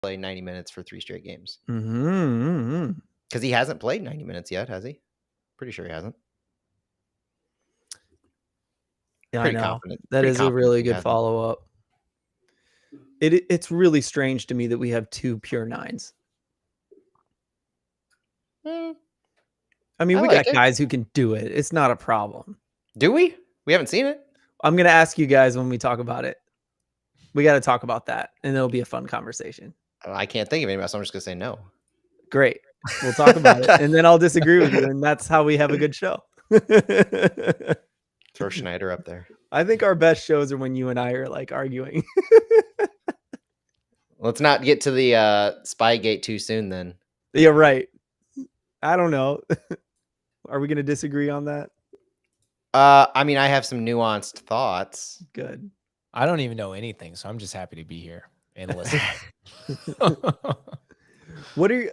play 90 minutes for 3 straight games. Mm-hmm. Because he hasn't played 90 minutes yet, has he? Pretty sure he hasn't. Yeah, Pretty I know. confident. That Pretty is a confident really he good hasn't. follow-up. It's really strange to me that we have 2 pure 9s. I mean, I we like got it. guys who can do it. It's not a problem. Do we? We haven't seen it. I'm going to ask you guys when we talk about it. We got to talk about that, and it'll be a fun conversation. I can't think of anybody, so I'm just going to say no. Great. We'll talk about it, and then I'll disagree with you, and that's how we have a good show. Throw Schneider up there. I think our best shows are when you and I are like arguing. Let's not get to the Spygate too soon then. Yeah, right. I don't know. Are we going to disagree on that? I mean, I have some nuanced thoughts. Good. I don't even know anything, so I'm just happy to be here and listen. What are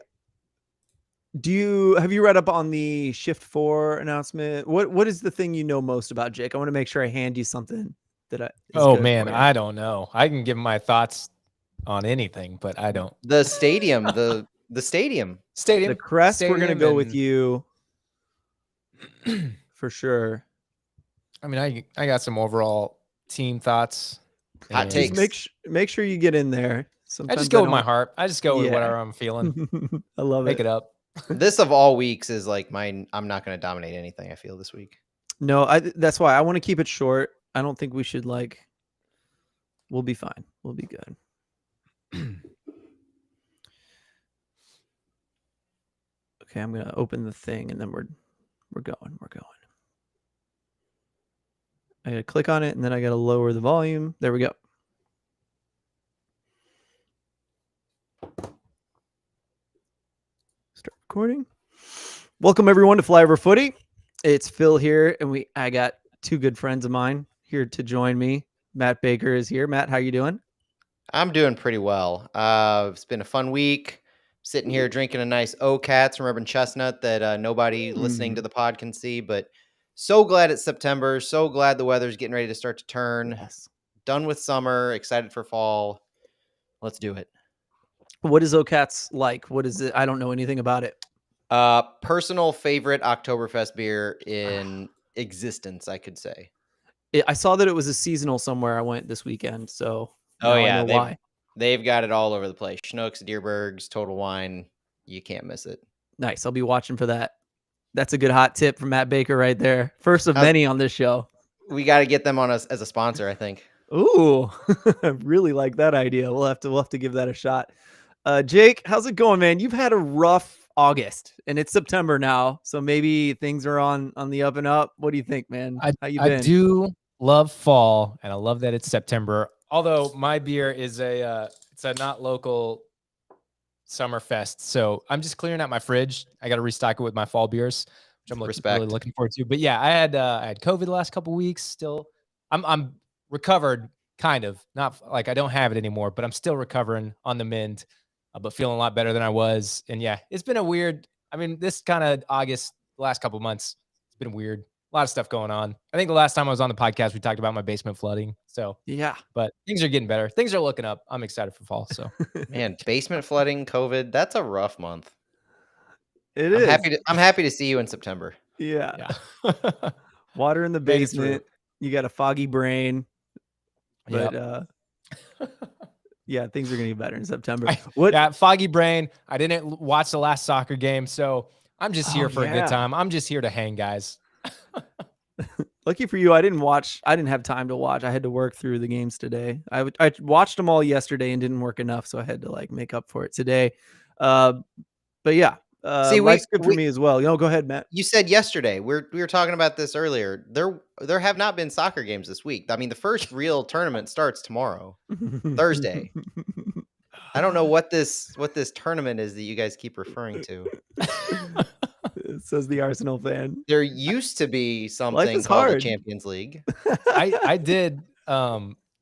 you? Have you read up on the Shift 4 announcement? What is the thing you know most about, Jake? I want to make sure I hand you something that Oh man, I don't know. I can give my thoughts on anything, but I don't. The stadium, the stadium. The crest, we're gonna go with you for sure. I mean, I got some overall team thoughts. Hot takes. Make sure you get in there. Sometimes I just go with my heart. I just go with whatever I'm feeling. I love Make it up. This of all weeks is like mine. I'm not going to dominate anything, I feel, this week. No, that's why I want to keep it short. I don't think we should we'll be fine. We'll be good. Okay, I'm going to open the thing and then we're going. I got to click on it and then I got to lower the volume. There we go. Start recording. Welcome everyone to Flyover Footy. It's Phil here, and I got 2 good friends of mine here to join me. Matt Baker is here. Matt, how you doing? I'm doing pretty well. It's been a fun week. Sitting here drinking a nice O-Cats from Urban Chestnut that nobody listening to the pod can see, but so glad it's September. So glad the weather's getting ready to start to turn. Yes. Done with summer. Excited for fall. Let's do it. What is O-Cats like? What is it? I don't know anything about it. Personal favorite Oktoberfest beer in existence, I could say. I saw that it was a seasonal somewhere I went this weekend, so I know why. They've got it all over the place. Schnucks, Deerbergs, Total Wine. You can't miss it. Nice. I'll be watching for that. That's a good hot tip from Matt Baker right there. First of many on this show. We got to get them on us as a sponsor, I think. Ooh, I really like that idea. We'll have to give that a shot. Jake, how's it going, man? You've had a rough August, and it's September now, so maybe things are on the up and up. What do you think, man? How you been? I do love fall, and I love that it's September. Although my beer is it's a not local summer fest, so I'm just clearing out my fridge. I got to restock it with my fall beers, which I'm really looking forward to. But yeah, I had COVID the last couple weeks. Still, I'm recovered, kind of. Not like I don't have it anymore, but I'm still recovering on the mend, but feeling a lot better than I was. And yeah, it's been a weird. I mean, this kind of August, the last couple months, it's been weird. A lot of stuff going on. I think the last time I was on the podcast, we talked about my basement flooding. So yeah, but things are getting better. Things are looking up. I'm excited for fall. So man, basement flooding, COVID, that's a rough month. I'm happy to see you in September. Yeah. Water in the basement. You got a foggy brain. But yeah, things are going to get better in September. Foggy brain. I didn't watch the last soccer game, so I'm just here for a good time. I'm just here to hang, guys. Lucky for you, I didn't have time to watch. I had to work through the games today. I watched them all yesterday and didn't work enough, so I had to make up for it today. But yeah, life's good for me as well. Go ahead, Matt. You said yesterday. We were talking about this earlier. There have not been soccer games this week. I mean, the first real tournament starts tomorrow, Thursday. I don't know what this tournament is that you guys keep referring to. Says the Arsenal fan. There used to be something called the Champions League. I did.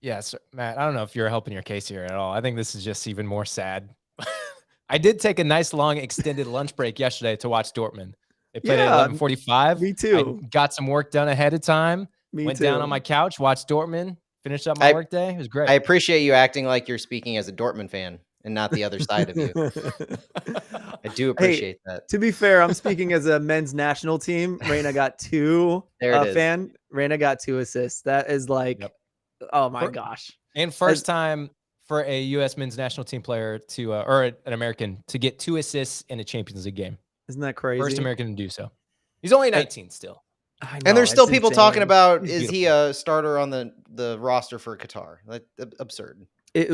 Yes, Matt, I don't know if you're helping your case here at all. I think this is just even more sad. I did take a nice long extended lunch break yesterday to watch Dortmund. They played at 11:45. Me too. I got some work done ahead of time. Went down on my couch, watched Dortmund, finished up my work day. It was great. I appreciate you acting like you're speaking as a Dortmund fan and not the other side of you. I do appreciate that. To be fair, I'm speaking as a men's national team. Reyna got 2 There it is. Reyna got 2 assists. That is like, Yep. oh my gosh. And first time for a U.S. men's national team player to, or an American to get 2 assists in a Champions League game. Isn't that crazy? First American to do so. He's only 19 still. I know, And there's still people talking about, He's is he a starter on the roster for Qatar? Like, absurd.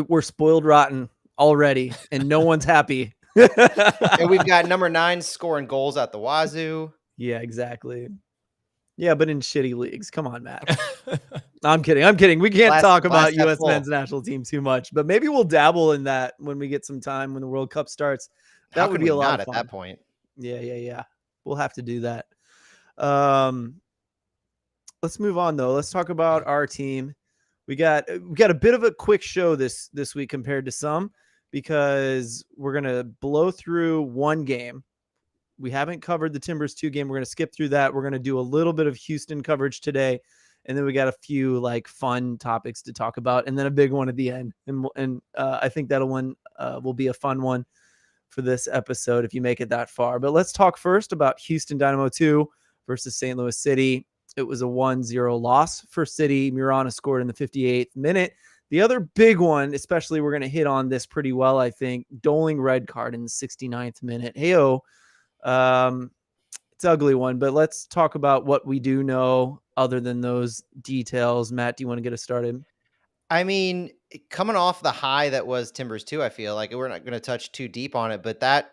We're spoiled rotten already, and no one's happy. And we've got number 9 scoring goals at the wazoo. Yeah, exactly. Yeah, but in shitty leagues. Come on, Matt. I'm kidding. We can't talk about U.S. men's national team too much, but maybe we'll dabble in that when we get some time when the World Cup starts. That would be a lot of fun at that point. Yeah. We'll have to do that. Let's move on though. Let's talk about our team. We got a bit of a quick show this week compared to some, because we're gonna blow through one game. We haven't covered the Timbers 2 game. We're gonna skip through that. We're gonna do a little bit of Houston coverage today, and then we got a few like fun topics to talk about, and then a big one at the end. And I think that'll one will be a fun one for this episode if you make it that far. But let's talk first about Houston Dynamo 2 versus St. Louis City. It was a 1-0 loss for City. Murana scored in the 58th minute. The other big one, especially we're going to hit on this pretty well, I think, Doling red card in the 69th minute. Heyo, it's an ugly one, but let's talk about what we do know other than those details. Matt, do you want to get us started? I mean, coming off the high that was Timbers 2, I feel like we're not going to touch too deep on it, but that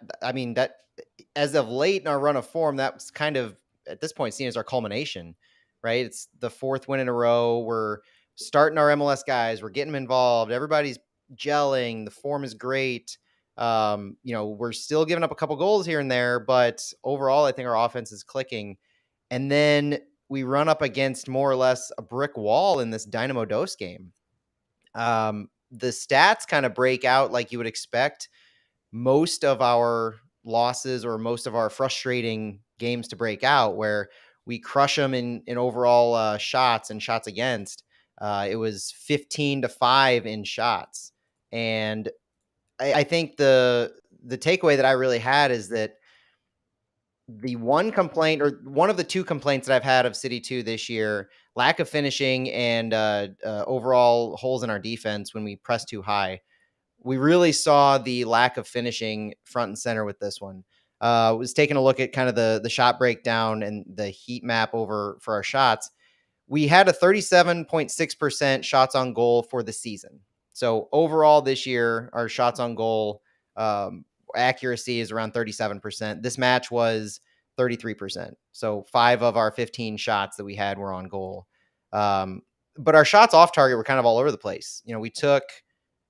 as of late in our run of form, that's kind of at this point seen as our culmination, right? It's the 4th win in a row. We're starting our MLS guys. We're getting them involved. Everybody's gelling. The form is great. We're still giving up a couple goals here and there, but overall, I think our offense is clicking. And then we run up against more or less a brick wall in this Dynamo Dos game. The stats kind of break out like you would expect most of our losses or most of our frustrating games to break out, where we crush them in overall shots and shots against. It was 15-5 in shots. And I think the takeaway that I really had is that the one complaint, or one of the 2 complaints that I've had of City 2 this year, lack of finishing and overall holes in our defense when we press too high. We really saw the lack of finishing front and center with this one. Was taking a look at kind of the shot breakdown and the heat map over for our shots. We had a 37.6% shots on goal for the season. So overall this year, our shots on goal accuracy is around 37%. This match was 33%. So 5 of our 15 shots that we had were on goal. But our shots off target were kind of all over the place. We took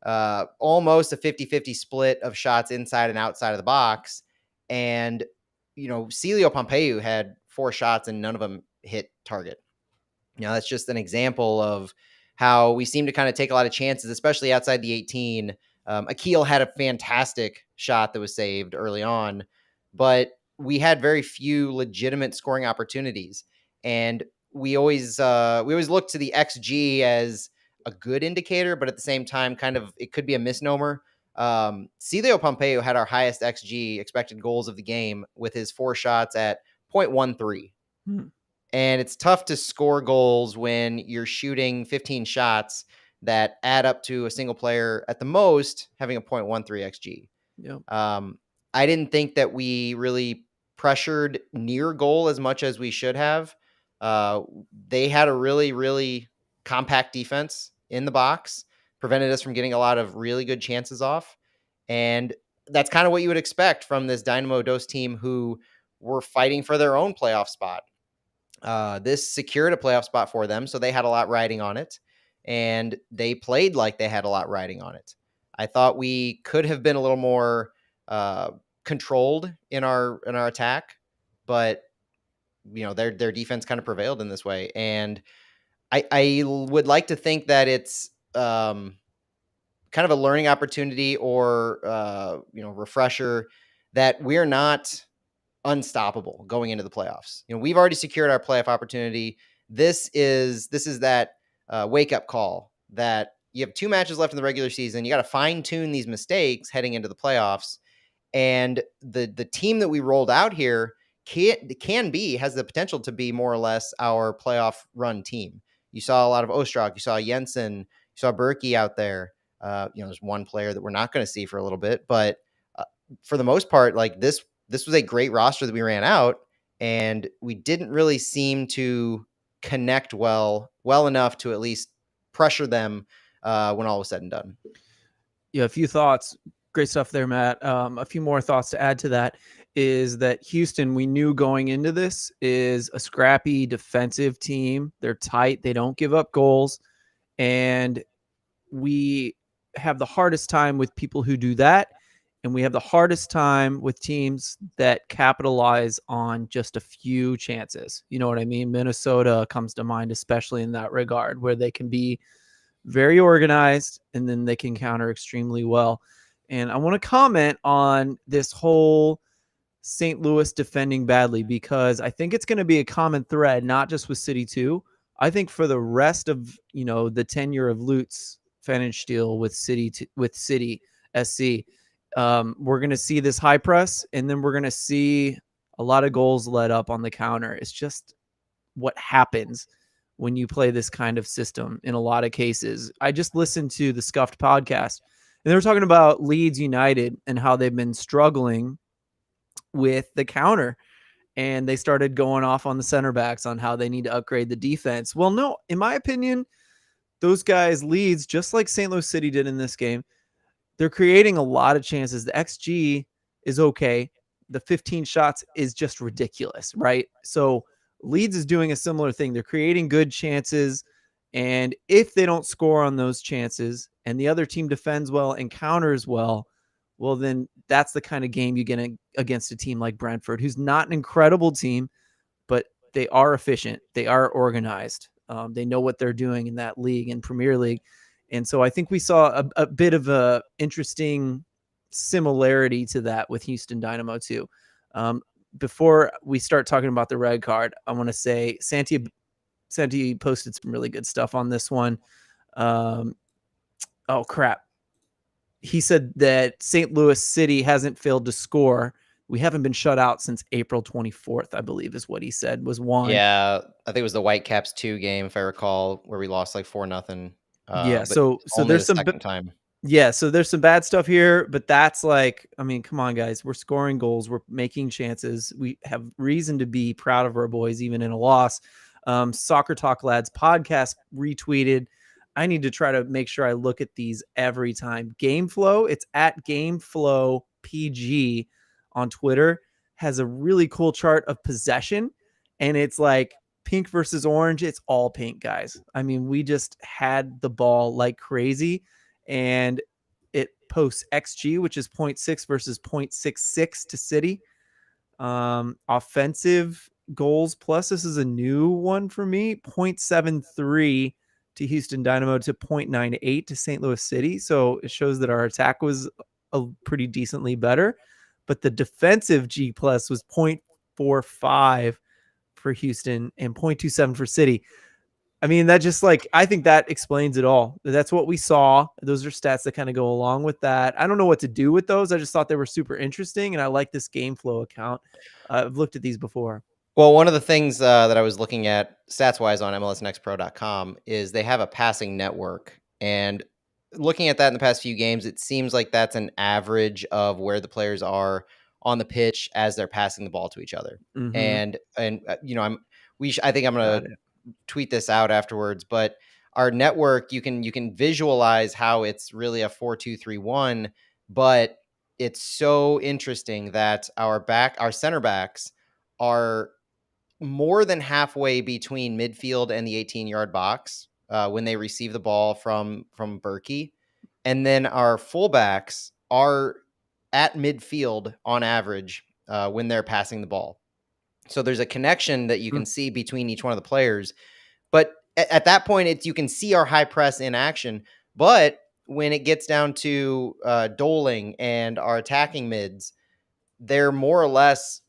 almost a 50-50 split of shots inside and outside of the box. And, Celio Pompeu had 4 shots and none of them hit target. That's just an example of how we seem to kind of take a lot of chances, especially outside the 18. Akil had a fantastic shot that was saved early on, but we had very few legitimate scoring opportunities. And we always look to the XG as a good indicator, but at the same time, kind of, it could be a misnomer. Celio Pompeu had our highest XG, expected goals of the game, with his 4 shots at 0.13. And it's tough to score goals when you're shooting 15 shots that add up to a single player at the most having a 0.13 XG. Yep. I didn't think that we really pressured near goal as much as we should have. They had a really, really compact defense in the box, prevented us from getting a lot of really good chances off. And that's kind of what you would expect from this Dynamo Dos team, who were fighting for their own playoff spot. This secured a playoff spot for them, so they had a lot riding on it, and they played like they had a lot riding on it. I thought we could have been a little more controlled in our attack, but their defense kind of prevailed in this way. And I would like to think that it's kind of a learning opportunity or refresher that we're not unstoppable going into the playoffs. We've already secured our playoff opportunity. This is that wake up call that you have 2 matches left in the regular season. You got to fine tune these mistakes heading into the playoffs. And the team that we rolled out here has the potential to be more or less our playoff run team. You saw a lot of Ostrak, you saw Jensen, you saw Berkey out there. There's one player that we're not going to see for a little bit, but for the most part, like this was a great roster that we ran out, and we didn't really seem to connect well enough to at least pressure them when all was said and done. Yeah, a few thoughts. Great stuff there, Matt. A few more thoughts to add to that is that Houston, we knew going into this, is a scrappy defensive team. They're tight. They don't give up goals. And we have the hardest time with people who do that. And we have the hardest time with teams that capitalize on just a few chances. You know what I mean? Minnesota comes to mind, especially in that regard, where they can be very organized and then they can counter extremely well. And I want to comment on this whole St. Louis defending badly, because I think it's going to be a common thread, not just with City 2. I think for the rest of, the tenure of Lutz Pfannenstiel with City SC, we're going to see this high press, and then we're going to see a lot of goals let up on the counter. It's just what happens when you play this kind of system in a lot of cases. I just listened to the Scuffed podcast, and they were talking about Leeds United and how they've been struggling with the counter. And they started going off on the center backs on how they need to upgrade the defense. Well, no, in my opinion, those guys, Leeds, just like St. Louis City did in this game, they're creating a lot of chances. The XG is okay. The 15 shots is just ridiculous, right? So Leeds is doing a similar thing. They're creating good chances. And if they don't score on those chances and the other team defends well and counters well, well, then that's the kind of game you get against a team like Brentford, who's not an incredible team, but they are efficient. They are organized. They know what they're doing in that league, in Premier League. And so I think we saw a bit of a interesting similarity to that with Houston Dynamo too. Before we start talking about the red card, I want to say Santi posted some really good stuff on this one. Oh, crap. He said that St. Louis City hasn't failed to score. We haven't been shut out since April 24th, I believe is what he said was one. Yeah, I think it was the Whitecaps 2 game, if I recall, where we lost like 4-0. Yeah, so there's some time. Yeah, so there's some bad stuff here, but that's like, I mean, come on, guys. We're scoring goals. We're making chances. We have reason to be proud of our boys, even in a loss. Soccer Talk Lads podcast retweeted. I need to try to make sure I look at these every time. Game Flow, it's at Game Flow PG on Twitter, has a really cool chart of possession, and it's like pink versus orange. It's all pink, guys. I mean, we just had the ball like crazy, and it posts XG, which is 0.6 versus 0.66 to City. Offensive goals plus, this is a new one for me, 0.73 to Houston Dynamo to 0.98 to St. Louis City. So it shows that our attack was a pretty decently better, but the defensive G plus was 0.45 for Houston and 0.27 for City. I mean, that just like, I think that explains it all. That's what we saw. Those are stats that kind of go along with that. I don't know what to do with those. I just thought they were super interesting, and I like this Game Flow account. I've looked at these before. Well, one of the things that I was looking at stats-wise on MLSnextPro.com is they have a passing network. And looking at that in the past few games, it seems like that's an average of where the players are on the pitch as they're passing the ball to each other. Mhm. And I think I'm going to tweet this out afterwards, but our network, you can visualize how it's really a 4-2-3-1, but it's so interesting that our center backs are more than halfway between midfield and the 18-yard box when they receive the ball from Berkey. And then our fullbacks are at midfield on average when they're passing the ball. So there's a connection that you can see between each one of the players. But at that point, you can see our high press in action. But when it gets down to Doling and our attacking mids, they're more or less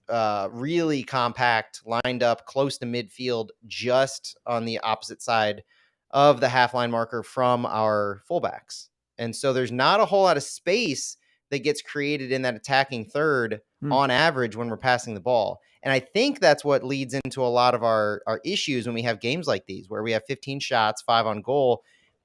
really compact, lined up close to midfield, just on the opposite side of the half line marker from our fullbacks. And so there's not a whole lot of space that gets created in that attacking third on average when we're passing the ball. And I think that's what leads into a lot of our issues when we have games like these, where we have 15 shots, 5 on goal,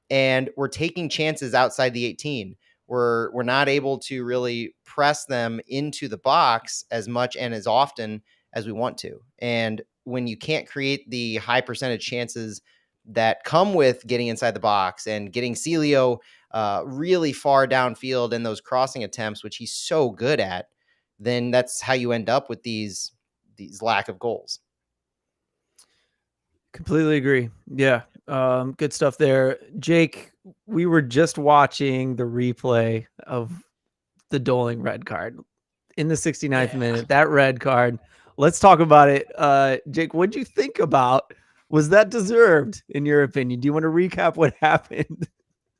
and we're taking chances outside the 18. We're not able to really press them into the box as much and as often as we want to. And when you can't create the high percentage chances that come with getting inside the box and getting Celio really far downfield in those crossing attempts, which he's so good at, then that's how you end up with these lack of goals. Completely agree. Yeah. Good stuff there. Jake, we were just watching the replay of the Doling red card in the 69th minute, that red card. Let's talk about it. Jake, what'd you think about? Was that deserved in your opinion? Do you want to recap what happened?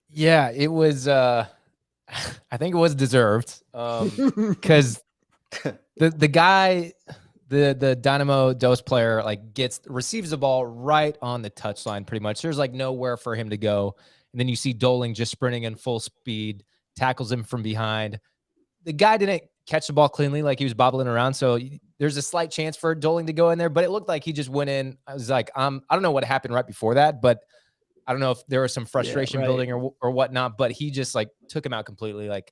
Yeah, it was, I think it was deserved. Cause the guy, the Dynamo Dos player, like receives the ball right on the touchline pretty much. There's like nowhere for him to go. And then you see Doling just sprinting in full speed, tackles him from behind. The guy didn't catch the ball cleanly, like he was bobbling around. So there's a slight chance for Doling to go in there, but it looked like he just went in. I was like, I don't know what happened right before that, but I don't know if there was some frustration building or whatnot, but he just like took him out completely, like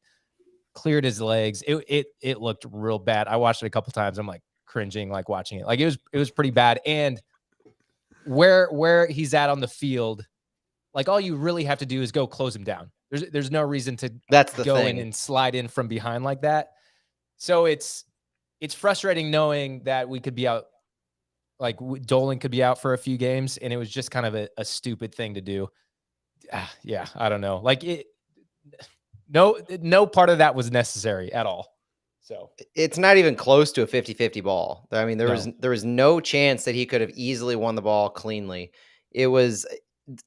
cleared his legs. It looked real bad. I watched it a couple times. I'm like cringing, like watching it. Like it was pretty bad. And where he's at on the field, like all you really have to do is go close him down. There's no reason to go in and slide in from behind like that. So it's frustrating knowing that we could be out, like Doling could be out for a few games, and it was just kind of a stupid thing to do. Yeah, I don't know. Like no part of that was necessary at all. So it's not even close to a 50-50 ball. I mean, there was no chance that he could have easily won the ball cleanly. It was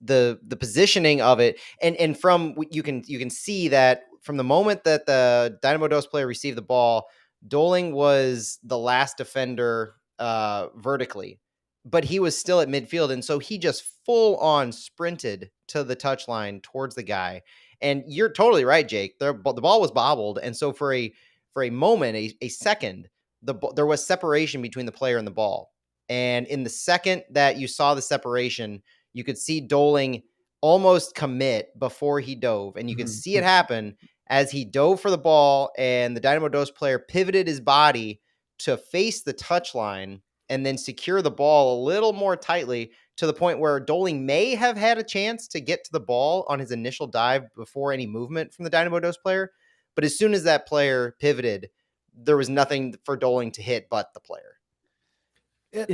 the positioning of it, and from you can see that from the moment that the Dynamo Dos player received the ball, Doling was the last defender vertically, but he was still at midfield, and so he just full on sprinted to the touchline towards the guy. And you're totally right, Jake. The ball was bobbled, and so for a moment, a second, there was separation between the player and the ball. And in the second that you saw the separation, you could see Doling almost commit before he dove. And you could see it happen as he dove for the ball, and the Dynamo Dos player pivoted his body to face the touchline and then secure the ball a little more tightly, to the point where Doling may have had a chance to get to the ball on his initial dive before any movement from the Dynamo Dos player. But as soon as that player pivoted, there was nothing for Doling to hit but the player.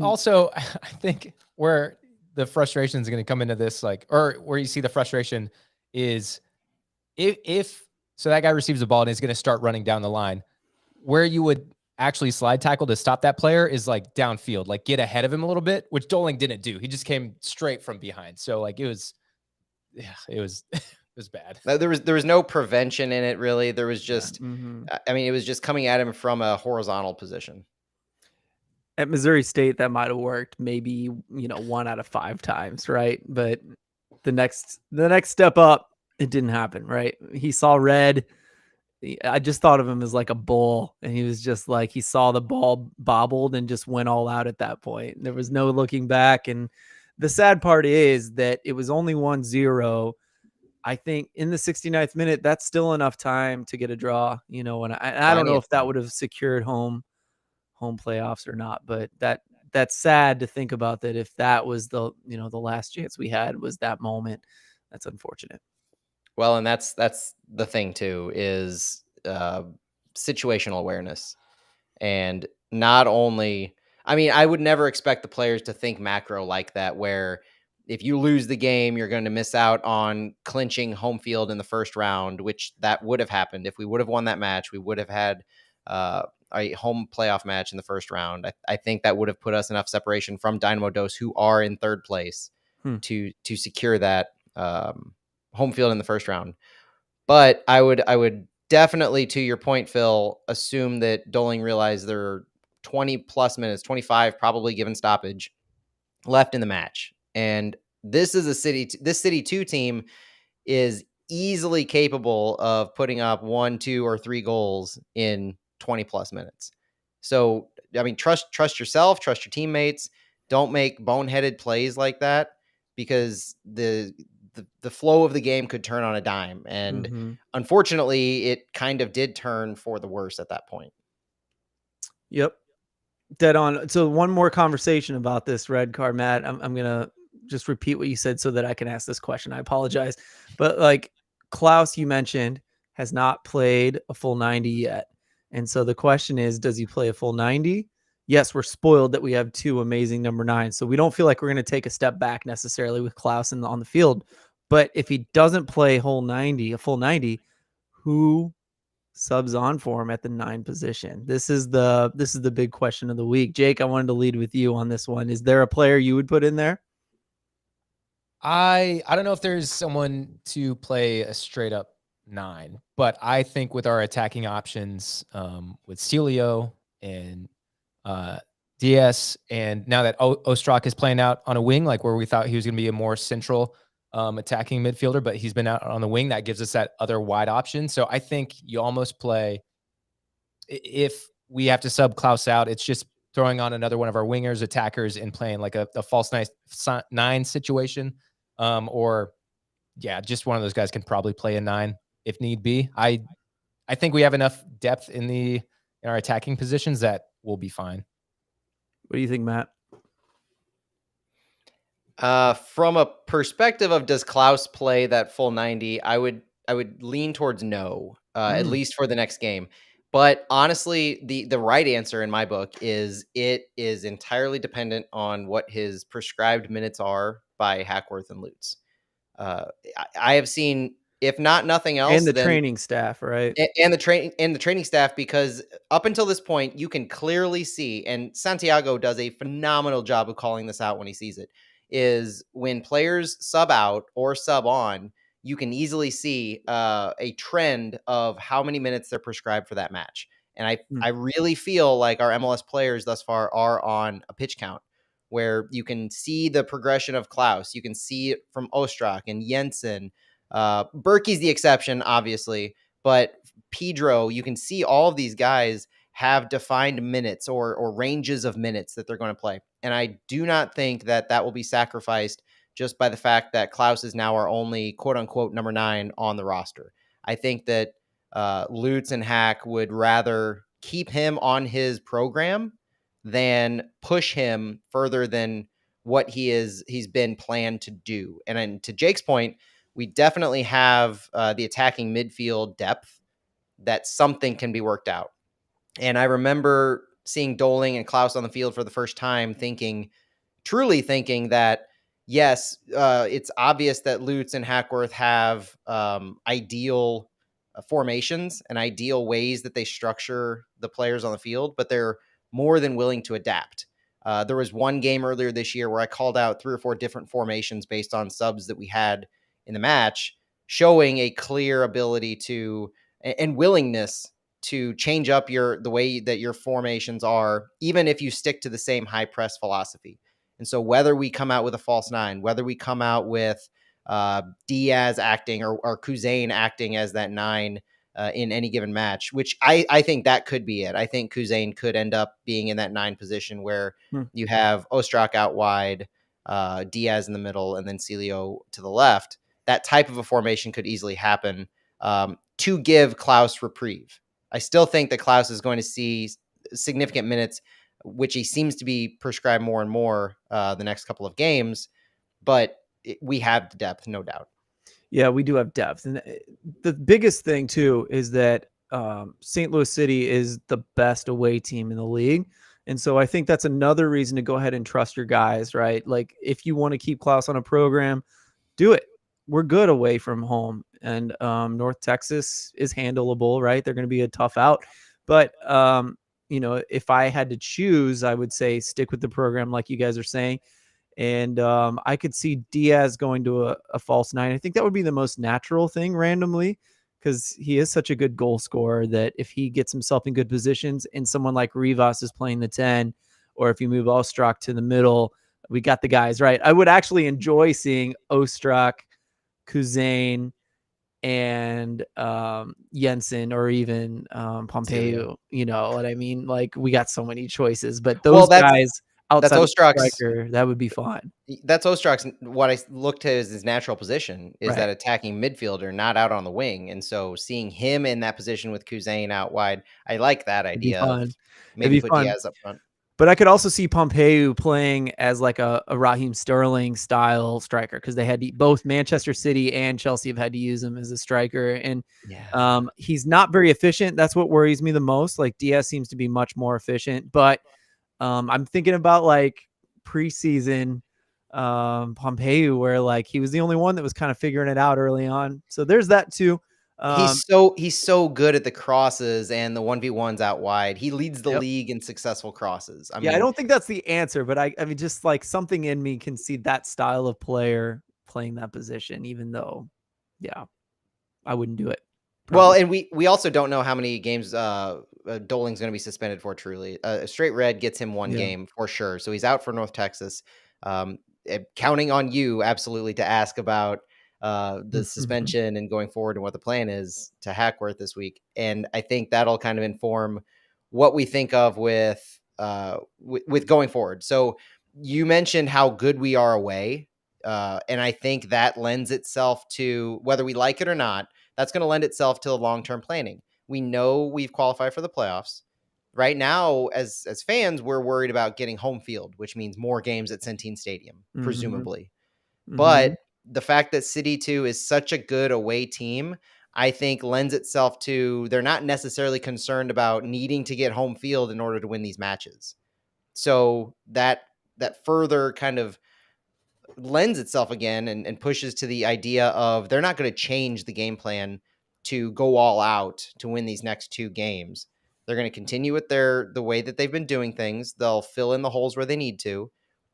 Also, I think where the frustration is going to come into this, like, or where you see the frustration is if so that guy receives the ball and is going to start running down the line, where you would actually slide tackle to stop that player is like downfield, like get ahead of him a little bit, which Doling didn't do. He just came straight from behind. So like it was bad. There was no prevention in it, really. There was just, I mean, it was just coming at him from a horizontal position. At Missouri State, that might have worked maybe, 1 out of 5 times, right? But the next step up, it didn't happen, right? He saw red. I just thought of him as like a bull, and he was just like, he saw the ball bobbled and just went all out at that point. There was no looking back. And the sad part is that it was only 1-0. I think in the 69th minute, that's still enough time to get a draw, and I don't know if that would have secured home playoffs or not, but that's sad to think about, that if that was the last chance we had was that moment. That's unfortunate. Well, and that's the thing too, is situational awareness. And not only, I mean, I would never expect the players to think macro like that, where if you lose the game, you're going to miss out on clinching home field in the first round, which that would have happened. If we would have won that match, we would have had a home playoff match in the first round. I think that would have put us enough separation from Dynamo Dos, who are in third place, to secure that home field in the first round. But I would definitely, to your point, Phil, assume that Doling realized there are 20 plus minutes, 25 probably given stoppage, left in the match. And this City 2 team is easily capable of putting up 1, 2, or 3 goals in 20 plus minutes. So, I mean, trust yourself, trust your teammates. Don't make boneheaded plays like that, because the flow of the game could turn on a dime. And unfortunately, it kind of did turn for the worse at that point. Yep. Dead on. So one more conversation about this red card, Matt. I'm going to just repeat what you said so that I can ask this question. I apologize. But like Klaus, you mentioned, has not played a full 90 yet. And so the question is, does he play a full 90? Yes, we're spoiled that we have 2 amazing number 9s. So we don't feel like we're going to take a step back necessarily with Klaus on the field. But if he doesn't play a full 90, who subs on for him at the 9 position? This is the big question of the week. Jake, I wanted to lead with you on this one. Is there a player you would put in there? I don't know if there's someone to play a straight up 9, but I think with our attacking options, with Celio and Diaz, and now that Ostrak is playing out on a wing, like where we thought he was going to be a more central attacking midfielder, but he's been out on the wing, that gives us that other wide option. So I think you almost play, if we have to sub Klaus out, it's just throwing on another one of our wingers, attackers, and playing like a false 9 situation. Or yeah, just one of those guys can probably play a 9 if need be. I think we have enough depth in our attacking positions that we'll be fine. What do you think, Matt? From a perspective of does Klaus play that full 90, I would lean towards no, at least for the next game. But honestly, the right answer in my book is it is entirely dependent on what his prescribed minutes are by Hackworth and Lutz. I have seen, if not nothing else, and the training staff, right? And the training staff, because up until this point, you can clearly see, and Santiago does a phenomenal job of calling this out when he sees it, is when players sub out or sub on, you can easily see a trend of how many minutes they're prescribed for that match. And I really feel like our MLS players thus far are on a pitch count, where you can see the progression of Klaus. You can see it from Ostrak and Jensen. Berkey's the exception, obviously, but Pedro, you can see all of these guys have defined minutes or ranges of minutes that they're going to play. And I do not think that will be sacrificed just by the fact that Klaus is now our only quote unquote number 9 on the roster. I think that Lutz and Hack would rather keep him on his program than push him further than what he's been planned to do. And then to Jake's point, we definitely have the attacking midfield depth that something can be worked out. And I remember seeing Doling and Klaus on the field for the first time, truly thinking that, yes, it's obvious that Lutz and Hackworth have ideal formations and ideal ways that they structure the players on the field, but they're more than willing to adapt. There was one game earlier this year where I called out 3 or 4 different formations based on subs that we had in the match, showing a clear ability to and willingness to change up the way that your formations are, even if you stick to the same high press philosophy. And so whether we come out with a false 9, whether we come out with Diaz acting or Kuzain acting as that 9 in any given match, which I think that could be it. I think Kuzain could end up being in that 9 position where you have Ostrak out wide, Diaz in the middle, and then Celio to the left. That type of a formation could easily happen to give Klaus reprieve. I still think that Klaus is going to see significant minutes, which he seems to be prescribed more and more the next couple of games, but we have the depth, no doubt. Yeah, we do have depth. And the biggest thing, too, is that St. Louis City is the best away team in the league. And so I think that's another reason to go ahead and trust your guys, right? Like, if you want to keep Klaus on a program, do it. We're good away from home, and North Texas is handleable, right? They're going to be a tough out. But, if I had to choose, I would say stick with the program like you guys are saying. And I could see Diaz going to a false 9. I think that would be the most natural thing randomly, because he is such a good goal scorer that if he gets himself in good positions and someone like Rivas is playing the 10, or if you move Ostrak to the middle, we got the guys right. I would actually enjoy seeing Ostrak, Kuzain, and Jensen, or even Pompeu. You know what I mean? Like, we got so many choices, but those guys that's outside of the Ostrak's. striker, that would be fun. That's Ostrak's. What I looked at as his natural position is Right. that attacking midfielder, not out on the wing. And so seeing him in that position with Kuzain out wide, I like that It'd be idea of fun. maybe put Diaz up front. But I could also see Pompeu playing as like a Raheem Sterling style striker, because they had both Manchester City and Chelsea have had to use him as a striker. And he's not very efficient. That's what worries me the most. Like, Diaz seems to be much more efficient. But I'm thinking about like preseason Pompeu, where like he was the only one that was kind of figuring it out early on. So there's that too. He's so good at the crosses and the 1v1s out wide. He leads the league in successful crosses. I mean, I don't think that's the answer, but I mean, just like something in me can see that style of player playing that position, even though, I wouldn't do it. Well, Probably. and we also don't know how many games Doling's going to be suspended for. Truly, a straight red gets him one game for sure. So he's out for North Texas. Counting on you, absolutely, to ask about the suspension and going forward and what the plan is to Hackworth this week. And I think that'll kind of inform what we think of with going forward. So you mentioned how good we are away. And I think that lends itself to, whether we like it or not, that's going to lend itself to long-term planning. We know we've qualified for the playoffs. Right now, as fans, we're worried about getting home field, which means more games at Centene Stadium, presumably. But the fact that City 2 is such a good away team, I think lends itself to, they're not necessarily concerned about needing to get home field in order to win these matches. So that further kind of lends itself again and pushes to the idea of they're not going to change the game plan to go all out to win these next 2 games. They're going to continue with the way that they've been doing things. They'll fill in the holes where they need to,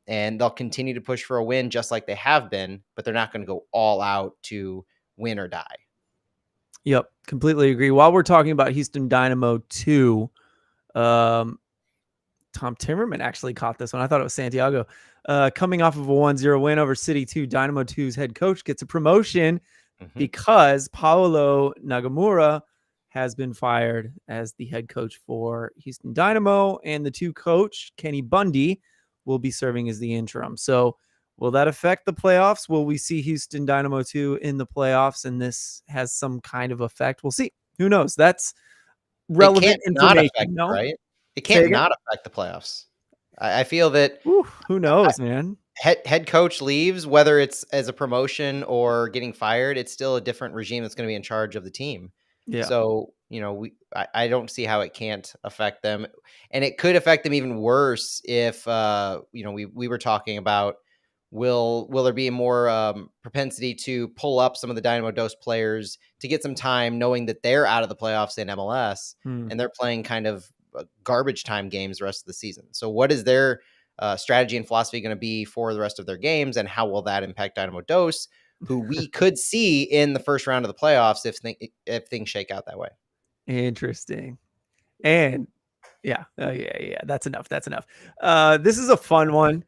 and they'll continue to push for a win just like they have been, but they're not going to go all out to win or die. Yep, completely agree. While we're talking about Houston Dynamo 2, Tom Timmerman actually caught this one. I thought it was Santiago. Coming off of a 1-0 win over City 2, Dynamo 2's head coach gets a promotion because Paolo Nagamura has been fired as the head coach for Houston Dynamo, and the 2 coach, Kenny Bundy, will be serving as the interim. So will that affect the playoffs? Will we see Houston Dynamo 2 in the playoffs, and this has some kind of effect? We'll see. Who knows? That's relevant information. Right? It can't not affect the playoffs. I feel that. Who knows, man? Head coach leaves, whether it's as a promotion or getting fired, it's still a different regime that's going to be in charge of the team. Yeah. So, I don't see how it can't affect them. And it could affect them even worse if, we were talking about, will there be a more propensity to pull up some of the Dynamo Dos players to get some time, knowing that they're out of the playoffs in MLS and they're playing kind of garbage time games the rest of the season. So what is their strategy and philosophy going to be for the rest of their games, and how will that impact Dynamo Dos, who we could see in the first round of the playoffs if things shake out that way? Interesting. And that's enough. This is a fun one.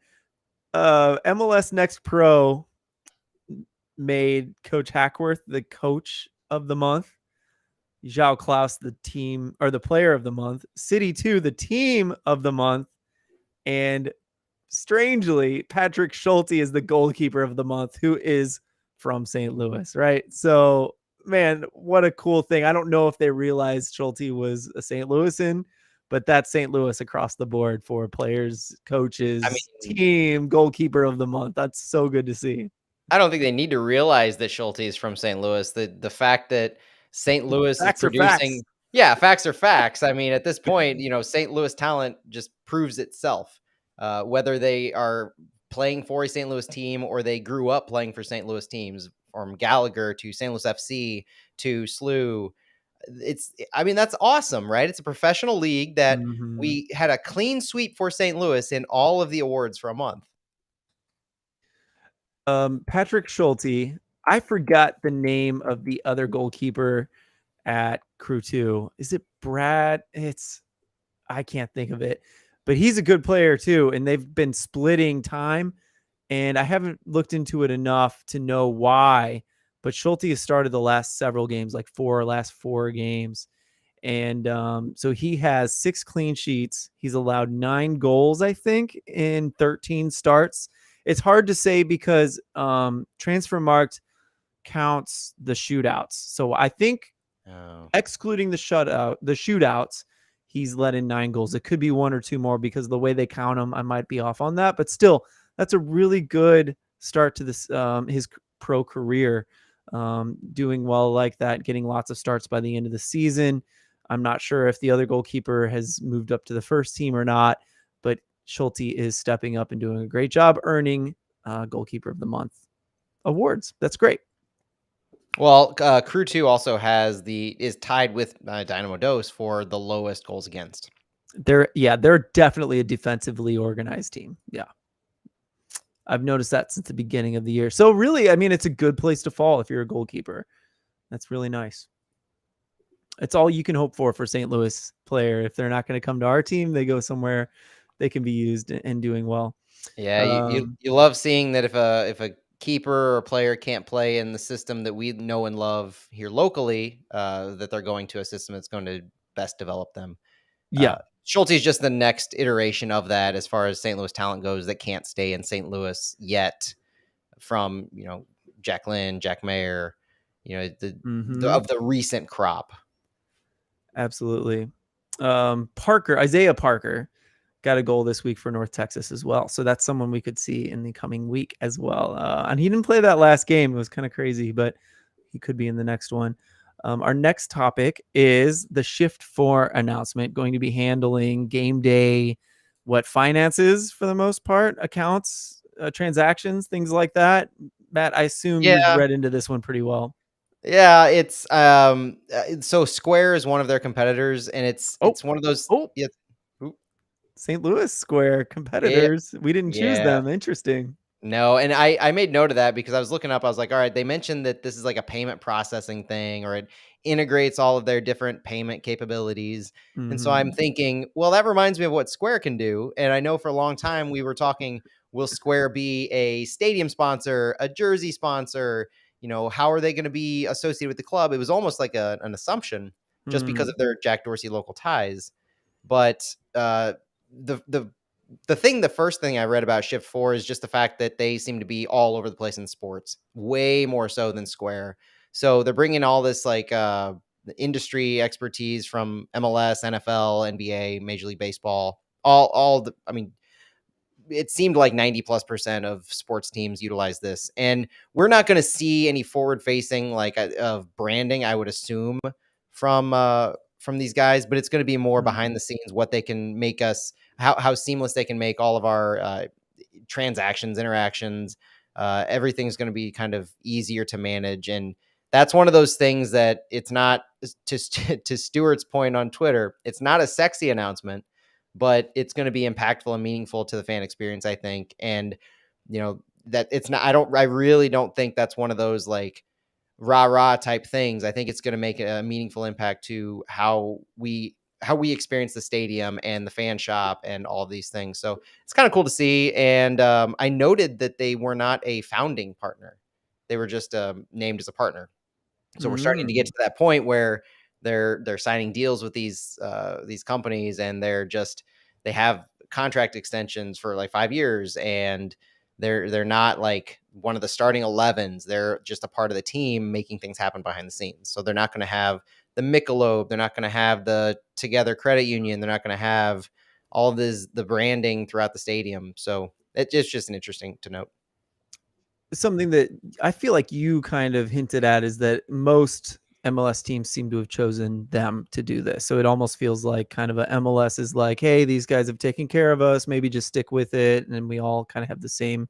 MLS Next Pro made Coach Hackworth the coach of the month, João Klaus the team or the player of the month, City 2 the team of the month, and strangely, Patrick Schulte is the goalkeeper of the month, who is from St. Louis, right? So, man, what a cool thing. I don't know if they realized Schulte was a St. Louisan, but that's St. Louis across the board for players, coaches, team, goalkeeper of the month. That's so good to see. I don't think they need to realize that Schulte is from St. Louis. The fact that St. Louis is producing... facts are facts. I mean, at this point, St. Louis talent just proves itself. Whether they are playing for a St. Louis team or they grew up playing for St. Louis teams, from Gallagher to St. Louis FC to SLU. That's awesome, right? It's a professional league that we had a clean sweep for St. Louis in all of the awards for a month. Patrick Schulte, I forgot the name of the other goalkeeper at Crew 2. Is it Brad? I can't think of it. but he's a good player too. And they've been splitting time, and I haven't looked into it enough to know why, but Schulte has started the last several games, like last four games. And so he has 6 clean sheets. He's allowed 9 goals, I think, in 13 starts. It's hard to say because Transfermarkt counts the shootouts. So I think excluding the shootouts, he's let in 9 goals. It could be 1 or 2 more because the way they count them, I might be off on that. But still, that's a really good start to this his pro career. Doing well like that, getting lots of starts by the end of the season. I'm not sure if the other goalkeeper has moved up to the first team or not, but Schulte is stepping up and doing a great job, earning Goalkeeper of the Month awards. That's great. Well, Crew 2 also is tied with Dynamo Dose for the lowest goals against. They're definitely a defensively organized team. Yeah. I've noticed that since the beginning of the year. So really, I mean, it's a good place to fall if you're a goalkeeper. That's really nice. It's all you can hope for St. Louis player. If they're not going to come to our team, they go somewhere they can be used and doing well. Yeah, you love seeing that if a keeper or player can't play in the system that we know and love here locally, that they're going to a system that's going to best develop them. Yeah. Schulte is just the next iteration of that as far as St. Louis talent goes that can't stay in St. Louis yet from, Jack Lynn, Jack Mayer, of the recent crop. Absolutely. Isaiah Parker got a goal this week for North Texas as well. So that's someone we could see in the coming week as well. And he didn't play that last game. It was kind of crazy, but he could be in the next one. Our next topic is the Shift 4 announcement, going to be handling game day, finances for the most part, accounts, transactions, things like that. Matt, I assume you've read into this one pretty well. Yeah, it's so Square is one of their competitors, and it's one of those. Yeah, St. Louis Square competitors. We didn't choose them. Interesting. No, and I made note of that because I was looking up. I was like, all right, they mentioned that this is like a payment processing thing, or it integrates all of their different payment capabilities. And so I'm thinking, well, that reminds me of what Square can do. And I know for a long time we were talking, will Square be a stadium sponsor, a jersey sponsor? How are they going to be associated with the club? It was almost like an assumption just because of their Jack Dorsey local ties. But the first thing I read about Shift 4 is just the fact that they seem to be all over the place in sports, way more so than Square. So they're bringing all this industry expertise from MLS, NFL, NBA, Major League Baseball, it seemed like 90+% of sports teams utilize this. And we're not going to see any forward facing of branding, I would assume, from these guys, but it's going to be more behind the scenes, what they can make us, how seamless they can make all of our transactions, interactions. Everything's going to be kind of easier to manage. And that's one of those things that it's not, to Stuart's point on Twitter, it's not a sexy announcement, but it's going to be impactful and meaningful to the fan experience, I think. And, that it's not, I really don't think that's one of those rah-rah type things. I think it's going to make a meaningful impact to how we experience the stadium and the fan shop and all of these things. So it's kind of cool to see. And I noted that they were not a founding partner. They were just named as a partner. So we're starting to get to that point where they're signing deals with these companies, and they have contract extensions for 5 years, and they're not like one of the starting 11s. They're just a part of the team making things happen behind the scenes. So they're not going to have the Michelob. They're not going to have the Together Credit Union. They're not going to have all of the branding throughout the stadium. So it's just an interesting to note. Something that I feel like you kind of hinted at is that most MLS teams seem to have chosen them to do this. So it almost feels like kind of a MLS is like, hey, these guys have taken care of us. Maybe just stick with it. And we all kind of have the same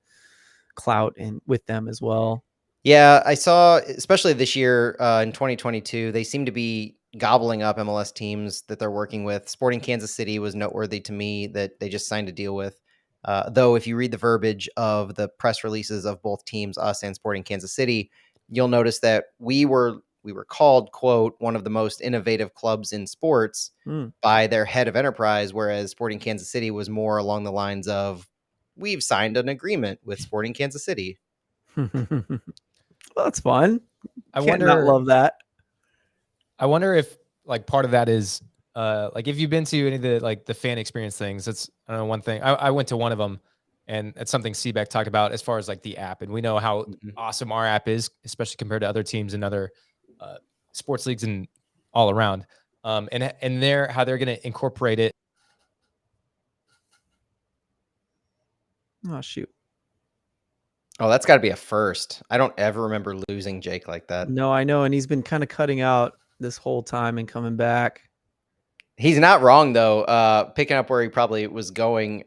clout with them as well. Yeah, I saw, especially this year in 2022, they seem to be gobbling up MLS teams that they're working with. Sporting Kansas City was noteworthy to me that they just signed a deal with. Though if you read the verbiage of the press releases of both teams, us and Sporting Kansas City, you'll notice that we were we were called, quote, one of the most innovative clubs in sports by their head of enterprise, whereas Sporting Kansas City was more along the lines of, we've signed an agreement with Sporting Kansas City. Well, that's fun. I Can't wonder. not love that. I wonder if like part of that is like if you've been to any of the like the fan experience things. That's I don't know one thing. I went to one of them, and it's something Seabeck talked about as far as like the app, and we know how awesome our app is, especially compared to other teams and other sports leagues and all around. And they're how they're going to incorporate it. Oh shoot. Oh, that's got to be a first. I don't ever remember losing Jake like that. No, I know, and he's been kind of cutting out this whole time and coming back. He's not wrong though. Picking up where he probably was going,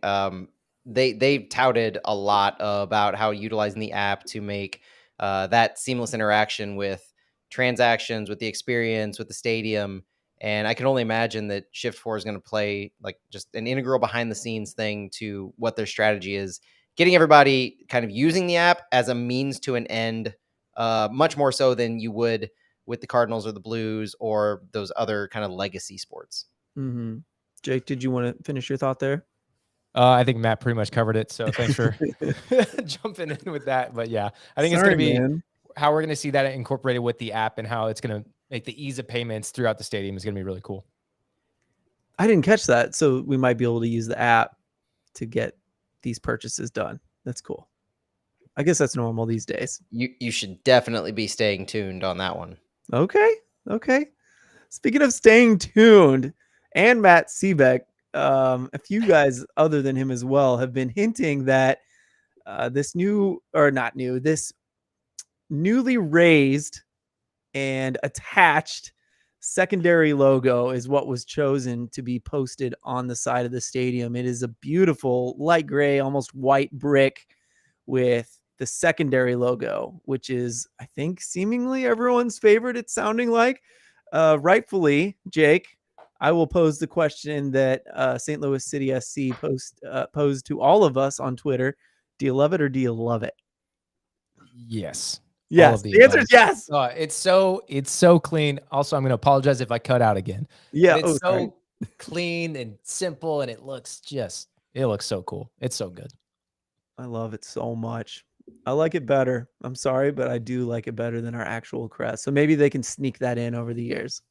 they touted a lot about how utilizing the app to make that seamless interaction with transactions, with the experience, with the stadium. And I can only imagine that Shift 4 is going to play like just an integral behind the scenes thing to what their strategy is, getting everybody kind of using the app as a means to an end, much more so than you would with the Cardinals or the Blues or those other kind of legacy sports. Mm-hmm. Jake, did you want to finish your thought there? I think Matt pretty much covered it. So thanks for jumping in with that. But yeah, I think it's going to be how we're going to see that incorporated with the app and how it's going to make the ease of payments throughout the stadium is going to be really cool. I didn't catch that. So we might be able to use the app to get these purchases done. That's cool. I guess that's normal these days. You should definitely be staying tuned on that one. Okay. Speaking of staying tuned, and Matt Seabeck, a few guys other than him as well have been hinting that this newly raised and attached secondary logo is what was chosen to be posted on the side of the stadium. It is a beautiful light gray, almost white brick with the secondary logo, which is, I think, seemingly everyone's favorite. It's sounding like. Rightfully, Jake, I will pose the question that St. Louis City SC posed to all of us on Twitter. Do you love it or do you love it? Yes. Yes. The answer is yes. It's so clean. Also, I'm going to apologize if I cut out again. Yeah. But it's clean and simple, and it looks so cool. It's so good. I love it so much. I like it better. I'm sorry, but I do like it better than our actual crest. So maybe they can sneak that in over the years.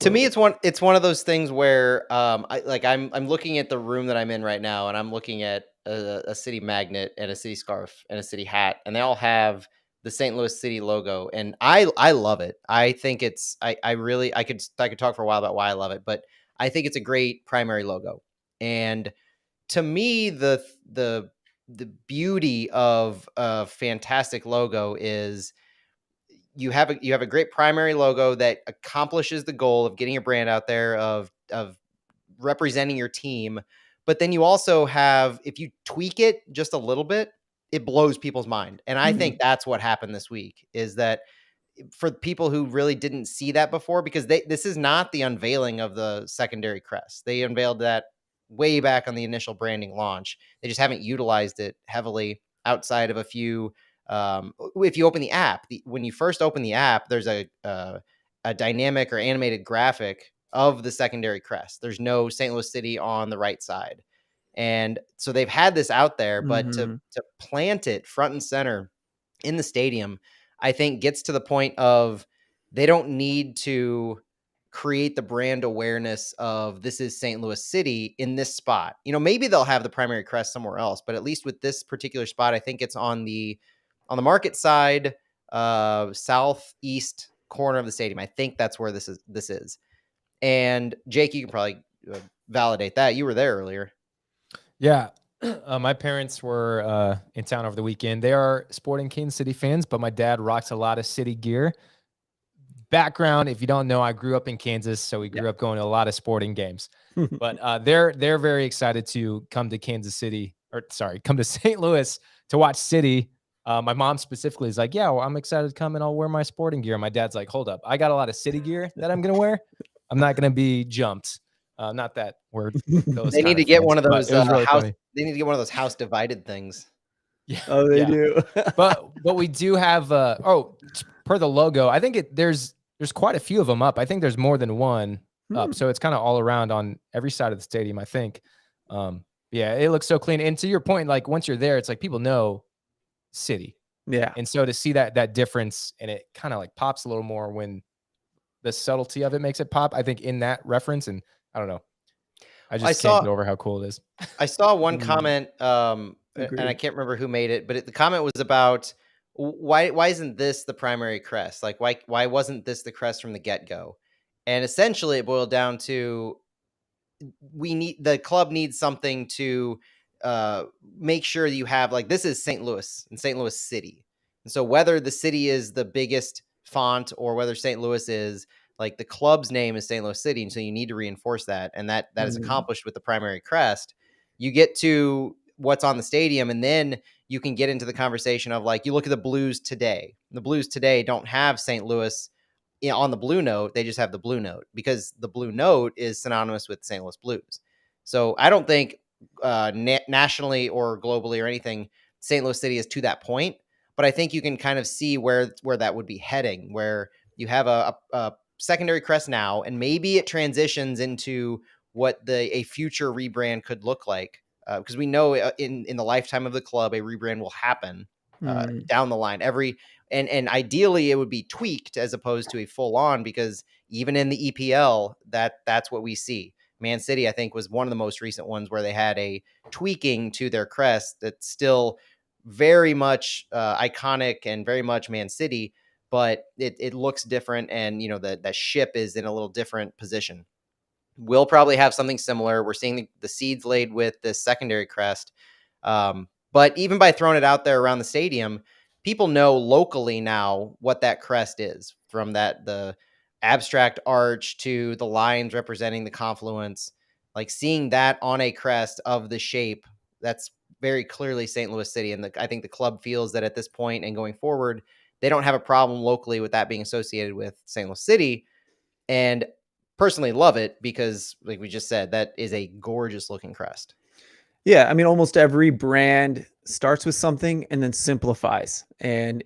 To me, it's one of those things where I'm looking at the room that I'm in right now, and I'm looking at a city magnet and a city scarf and a city hat, and they all have the St. Louis City logo, and I love it. I think it's I could talk for a while about why I love it, but I think it's a great primary logo. And to me, the beauty of a fantastic logo is you have a great primary logo that accomplishes the goal of getting your brand out there, of representing your team. But then you also have, if you tweak it just a little bit, it blows people's mind. And I think that's what happened this week, is that for people who really didn't see that before, because this is not the unveiling of the secondary crest. They unveiled that way back on the initial branding launch. They just haven't utilized it heavily outside of a few. If you open the app, when you first open the app, there's a dynamic or animated graphic of the secondary crest. There's no St. Louis City on the right side. And so they've had this out there, but to plant it front and center in the stadium, I think gets to the point of they don't need to create the brand awareness of this is St. Louis City in this spot. Maybe they'll have the primary crest somewhere else, but at least with this particular spot, I think it's on the market side, southeast corner of the stadium. I think that's where this is. And Jake, you can probably validate that. You were there earlier. Yeah. My parents were in town over the weekend. They are Sporting Kansas City fans, but my dad rocks a lot of City gear. Background, if you don't know, I grew up in Kansas, so we grew up going to a lot of sporting games. But they're very excited to come to come to St. Louis to watch City. My mom specifically is like, yeah, well, I'm excited to come and I'll wear my sporting gear. My dad's like, hold up, I got a lot of City gear that I'm gonna wear. I'm not gonna be jumped. Not that word. They need to get one of those They need to get one of those house divided things. Yeah. Oh, they do. but we do have per the logo, I think there's there's quite a few of them up. I think there's more than one up. Hmm. So it's kind of all around on every side of the stadium, I think. Yeah, it looks so clean. And to your point, like once you're there, it's like people know city. Yeah. And so to see that difference, and it kind of like pops a little more when the subtlety of it makes it pop, I think, in that reference. And I don't know. I just can't get over how cool it is. I saw one comment, and I Agreed. can't remember who made it, but the comment was about why isn't this the primary crest? Like why wasn't this the crest from the get-go? And essentially it boiled down to the club needs something to make sure that you have, like, this is St. Louis and St. Louis City. And so whether the city is the biggest font or whether St. Louis is, like, the club's name is St. Louis City. And so you need to reinforce that. And that is accomplished with the primary crest. You get to what's on the stadium, and then you can get into the conversation of, like, you look at the Blues today. The Blues today don't have St. Louis on the blue note. They just have the blue note because the blue note is synonymous with St. Louis Blues. So I don't think nationally or globally or anything, St. Louis City is to that point. But I think you can kind of see where that would be heading, where you have a secondary crest now, and maybe it transitions into what a future rebrand could look like. Because we know in the lifetime of the club, a rebrand will happen down the line. And ideally it would be tweaked as opposed to a full on, because even in the EPL, that's what we see. Man City, I think, was one of the most recent ones where they had a tweaking to their crest that's still very much iconic and very much Man City, but it looks different, and that ship is in a little different position. We'll probably have something similar. We're seeing the seeds laid with this secondary crest. But even by throwing it out there around the stadium, people know locally now what that crest is, from the abstract arch to the lines representing the confluence. Like, seeing that on a crest of the shape, that's very clearly St. Louis City. And I think the club feels that at this point and going forward, they don't have a problem locally with that being associated with St. Louis City. And personally love it because, like we just said, that is a gorgeous looking crest. Yeah, I mean, almost every brand starts with something and then simplifies. And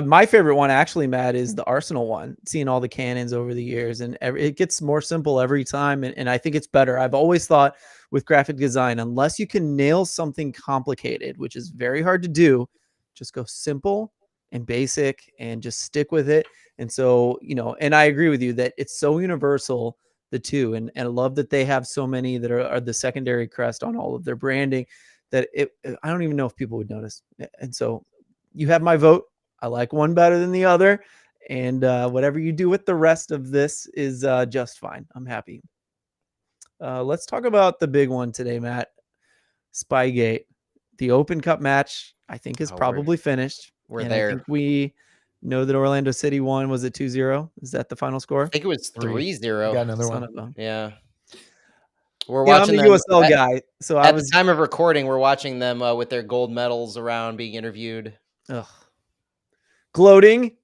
my favorite one, actually, Matt, is the Arsenal one. Seeing all the cannons over the years, and it gets more simple every time. And I think it's better. I've always thought with graphic design, unless you can nail something complicated, which is very hard to do, just go simple and basic and just stick with it. And so, and I agree with you that it's so universal, the two, and I love that they have so many that are the secondary crest on all of their branding, that I don't even know if people would notice. And so you have my vote. I like one better than the other, and whatever you do with the rest of this is just fine. I'm happy. Let's talk about the big one today, Matt. Spygate. The Open Cup match, I think, is probably finished. We're there. I think we know that Orlando City won. Was it 2-0? Is that the final score? I think it was 3-0. Got another one. Yeah. We're watching I'm the USL guy. So at the time of recording, we're watching them with their gold medals around being interviewed. Ugh. Gloating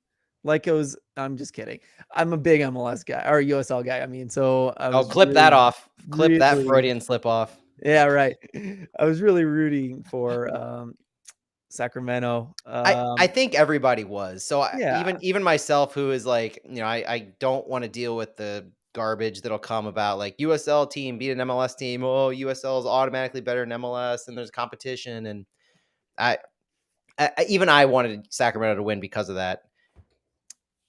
like it was. I'm just kidding. I'm a big MLS guy, or USL guy. I mean, so clip that off. Clip that Freudian slip off. Yeah, right. I was really rooting for Sacramento. I think everybody was. So Yeah. even myself, who is like, I don't want to deal with the garbage that'll come about, like, USL team beat an MLS team. Oh, USL is automatically better than MLS, and there's competition. And I wanted Sacramento to win because of that.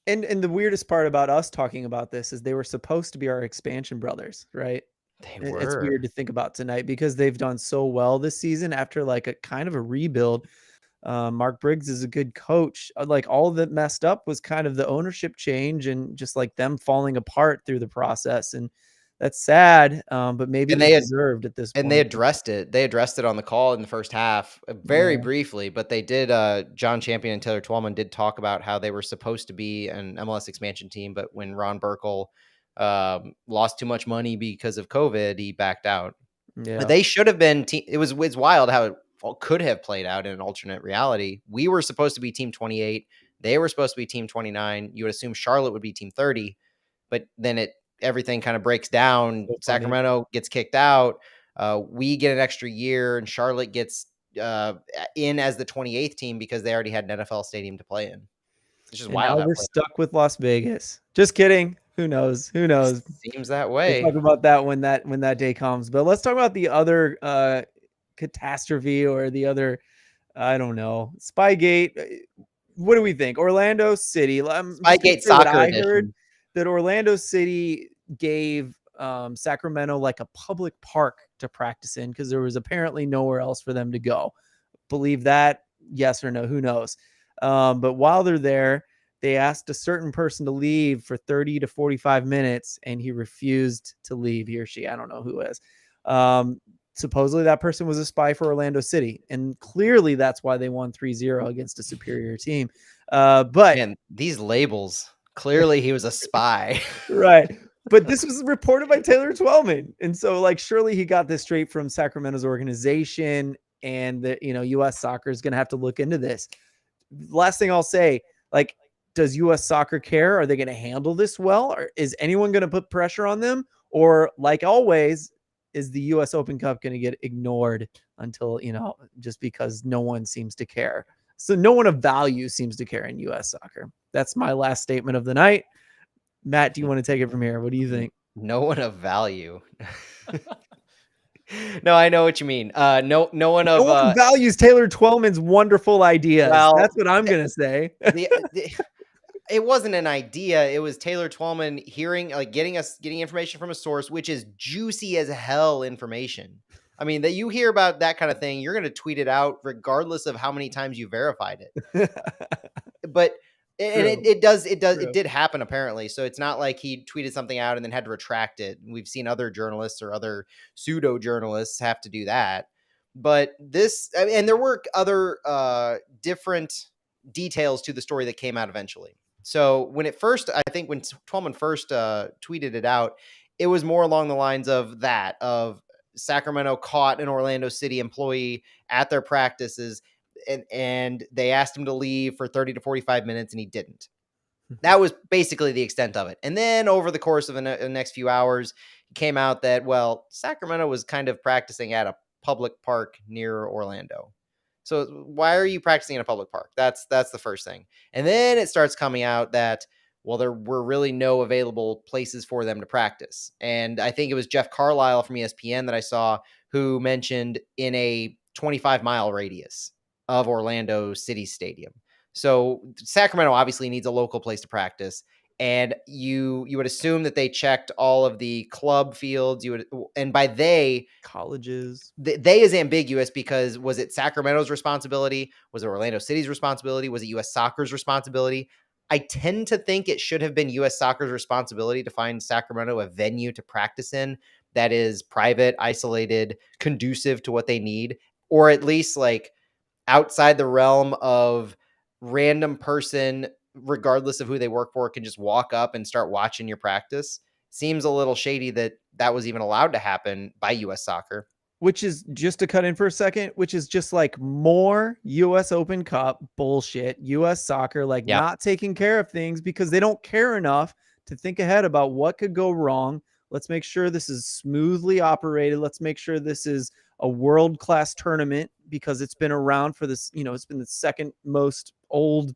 And the weirdest part about us talking about this is they were supposed to be our expansion brothers, right? They were. It's weird to think about tonight because they've done so well this season after like a kind of a rebuild. Mark Briggs is a good coach. Like, all that messed up was kind of the ownership change and just like them falling apart through the process. And that's sad. But maybe they deserved at this point. And they addressed it. They addressed it on the call in the first half, very briefly, but they did. John Champion and Taylor Twellman did talk about how they were supposed to be an MLS expansion team, but when Ron Burkle lost too much money because of COVID, he backed out. Yeah, they should have been. It's wild how it could have played out in an alternate reality. We were supposed to be team 28. They were supposed to be team 29. You would assume Charlotte would be team 30, but then everything kind of breaks down. So Sacramento gets kicked out. We get an extra year, and Charlotte gets in as the 28th team because they already had an NFL stadium to play in. It's just And wild. now we're stuck with Las Vegas. Just kidding. Who knows? Who knows? Seems that way. We'll talk about that when that day comes. But let's talk about the other catastrophe or the other, I don't know, Spygate. What do we think? Orlando City. I'm just gonna Spygate say what Soccer I Edition. heard, that Orlando City gave Sacramento like a public park to practice in because there was apparently nowhere else for them to go. Believe that? Yes or no? Who knows? But while they're there, they asked a certain person to leave for 30 to 45 minutes, and he refused to leave. He or she, I don't know who is. Supposedly that person was a spy for Orlando City, and clearly that's why they won 3-0 against a superior team. But man, these labels, clearly he was a spy. Right. But this was reported by Taylor Twellman. And so, like, surely he got this straight from Sacramento's organization, and the, U.S. soccer is going to have to look into this. Last thing I'll say, like, does U.S. soccer care? Are they going to handle this well? Or is anyone going to put pressure on them? Or, like always, is the U.S. Open Cup going to get ignored until, just because no one seems to care? So no one of value seems to care in U.S. soccer. That's my last statement of the night. Matt, do you want to take it from here? What do you think? No one of value. No, I know what you mean. No one values Taylor Twellman's wonderful ideas. Well, that's what I'm gonna say. It wasn't an idea. It was Taylor Twellman getting information from a source, which is juicy as hell information. I mean, that you hear about that kind of thing, you're going to tweet it out regardless of how many times you verified it. But it did happen apparently. So it's not like he tweeted something out and then had to retract it. We've seen other journalists or other pseudo journalists have to do that. But and there were other different details to the story that came out eventually. So when Twellman first tweeted it out, it was more along the lines of Sacramento caught an Orlando City employee at their practices, and they asked him to leave for 30 to 45 minutes, and he didn't. That was basically the extent of it. And then over the course of the next few hours, it came out that, well, Sacramento was kind of practicing at a public park near Orlando. So why are you practicing in a public park? That's the first thing. And then it starts coming out that, well, there were really no available places for them to practice. And I think it was Jeff Carlisle from ESPN that I saw who mentioned in a 25-mile radius of Orlando City Stadium. So Sacramento obviously needs a local place to practice. And you would assume that they checked all of the club fields. And by they, colleges. They is ambiguous because was it Sacramento's responsibility? Was it Orlando City's responsibility? Was it U.S. Soccer's responsibility? I tend to think it should have been U.S. Soccer's responsibility to find Sacramento a venue to practice in that is private, isolated, conducive to what they need, or at least like outside the realm of random person, regardless of who they work for, can just walk up and start watching your practice. Seems a little shady that was even allowed to happen by U.S. Soccer. Which is, just to cut in for a second, which is just like more U.S. Open Cup bullshit. U.S. Soccer not taking care of things because they don't care enough to think ahead about what could go wrong. Let's make sure this is smoothly operated. Let's make sure this is a world-class tournament because it's been around for this, it's been the second most old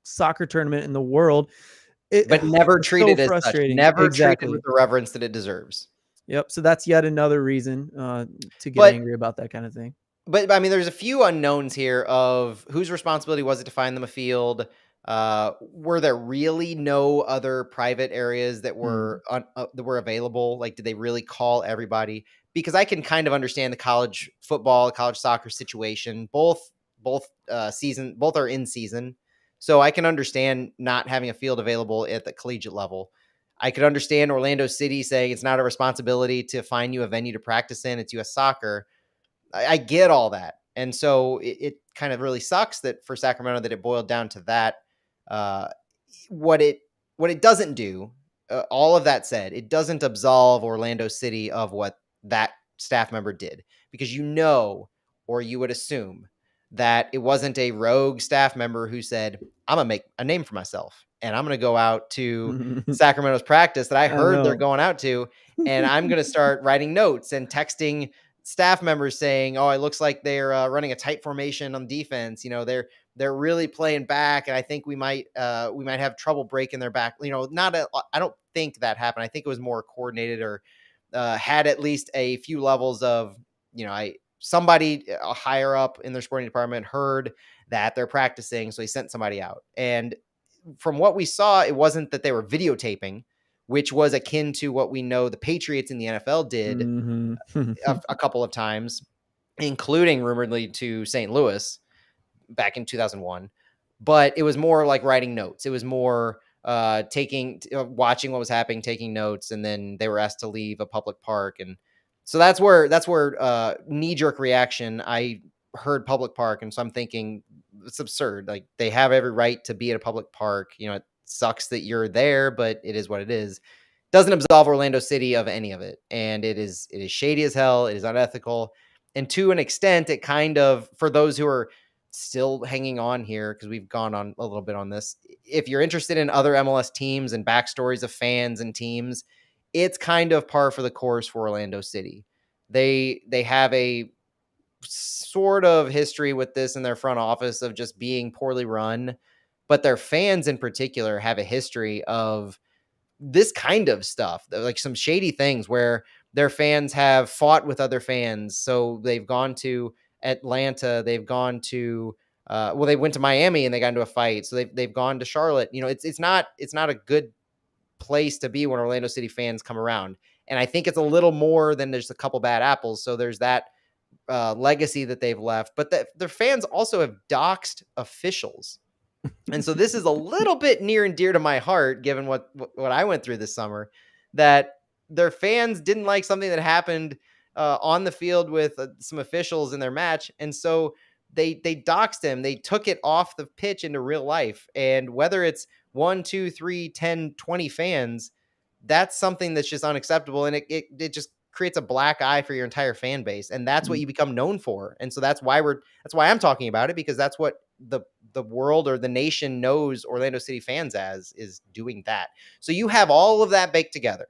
soccer tournament in the world. But never treated as such. Never treated with the reverence that it deserves. Yep. So that's yet another reason to get angry about that kind of thing. But I mean, there's a few unknowns here of whose responsibility was it to find them a field. Were there really no other private areas that were available? Like, did they really call everybody? Because I can kind of understand the college football, college soccer situation. Both are in season, so I can understand not having a field available at the collegiate level. I could understand Orlando City saying it's not a responsibility to find you a venue to practice in. It's U.S. Soccer. I get all that. And so it kind of really sucks that for Sacramento that it boiled down to that. What it doesn't do, all of that said, it doesn't absolve Orlando City of what that staff member did, because or you would assume that it wasn't a rogue staff member who said, I'm going to make a name for myself and I'm going to go out to Sacramento's practice that I heard they're going out to, and I'm going to start writing notes and texting staff members saying, oh, it looks like they're running a tight formation on defense. They're they're really playing back, and I think we might have trouble breaking their back. I don't think that happened. I think it was more coordinated, or had at least a few levels of, somebody higher up in their sporting department heard that they're practicing, so he sent somebody out. And from what we saw, it wasn't that they were videotaping, which was akin to what we know the Patriots in the NFL did Mm-hmm. a couple of times, including rumoredly to St. Louis back in 2001. But it was more like writing notes. It was more watching what was happening, taking notes, and then they were asked to leave a public park. And so that's where knee-jerk reaction. I heard public park, and so I'm thinking it's absurd. Like, they have every right to be at a public park. It sucks that you're there, but it is what it is. Doesn't absolve Orlando City of any of it. And it is shady as hell. It is unethical. And to an extent, it kind of, for those who are still hanging on here, because we've gone on a little bit on this, if you're interested in other MLS teams and backstories of fans and teams, it's kind of par for the course for Orlando City. They have a sort of history with this in their front office of just being poorly run, but their fans in particular have a history of this kind of stuff, like some shady things where their fans have fought with other fans. So they've gone to Atlanta, they've gone to they went to Miami and they got into a fight. So they've gone to Charlotte. It's not a good place to be when Orlando City fans come around. And I think it's a little more than just a couple bad apples. So there's that legacy that they've left, but their fans also have doxed officials. And so this is a little bit near and dear to my heart, given what I went through this summer, that their fans didn't like something that happened on the field with some officials in their match. And so they doxed him. They took it off the pitch into real life. And whether it's 1, 2, 3, 10, 20 fans, that's something that's just unacceptable. And it just creates a black eye for your entire fan base. And that's what you become known for. And so that's why I'm talking about it, because that's what the world or the nation knows Orlando City fans as, is doing that. So you have all of that baked together,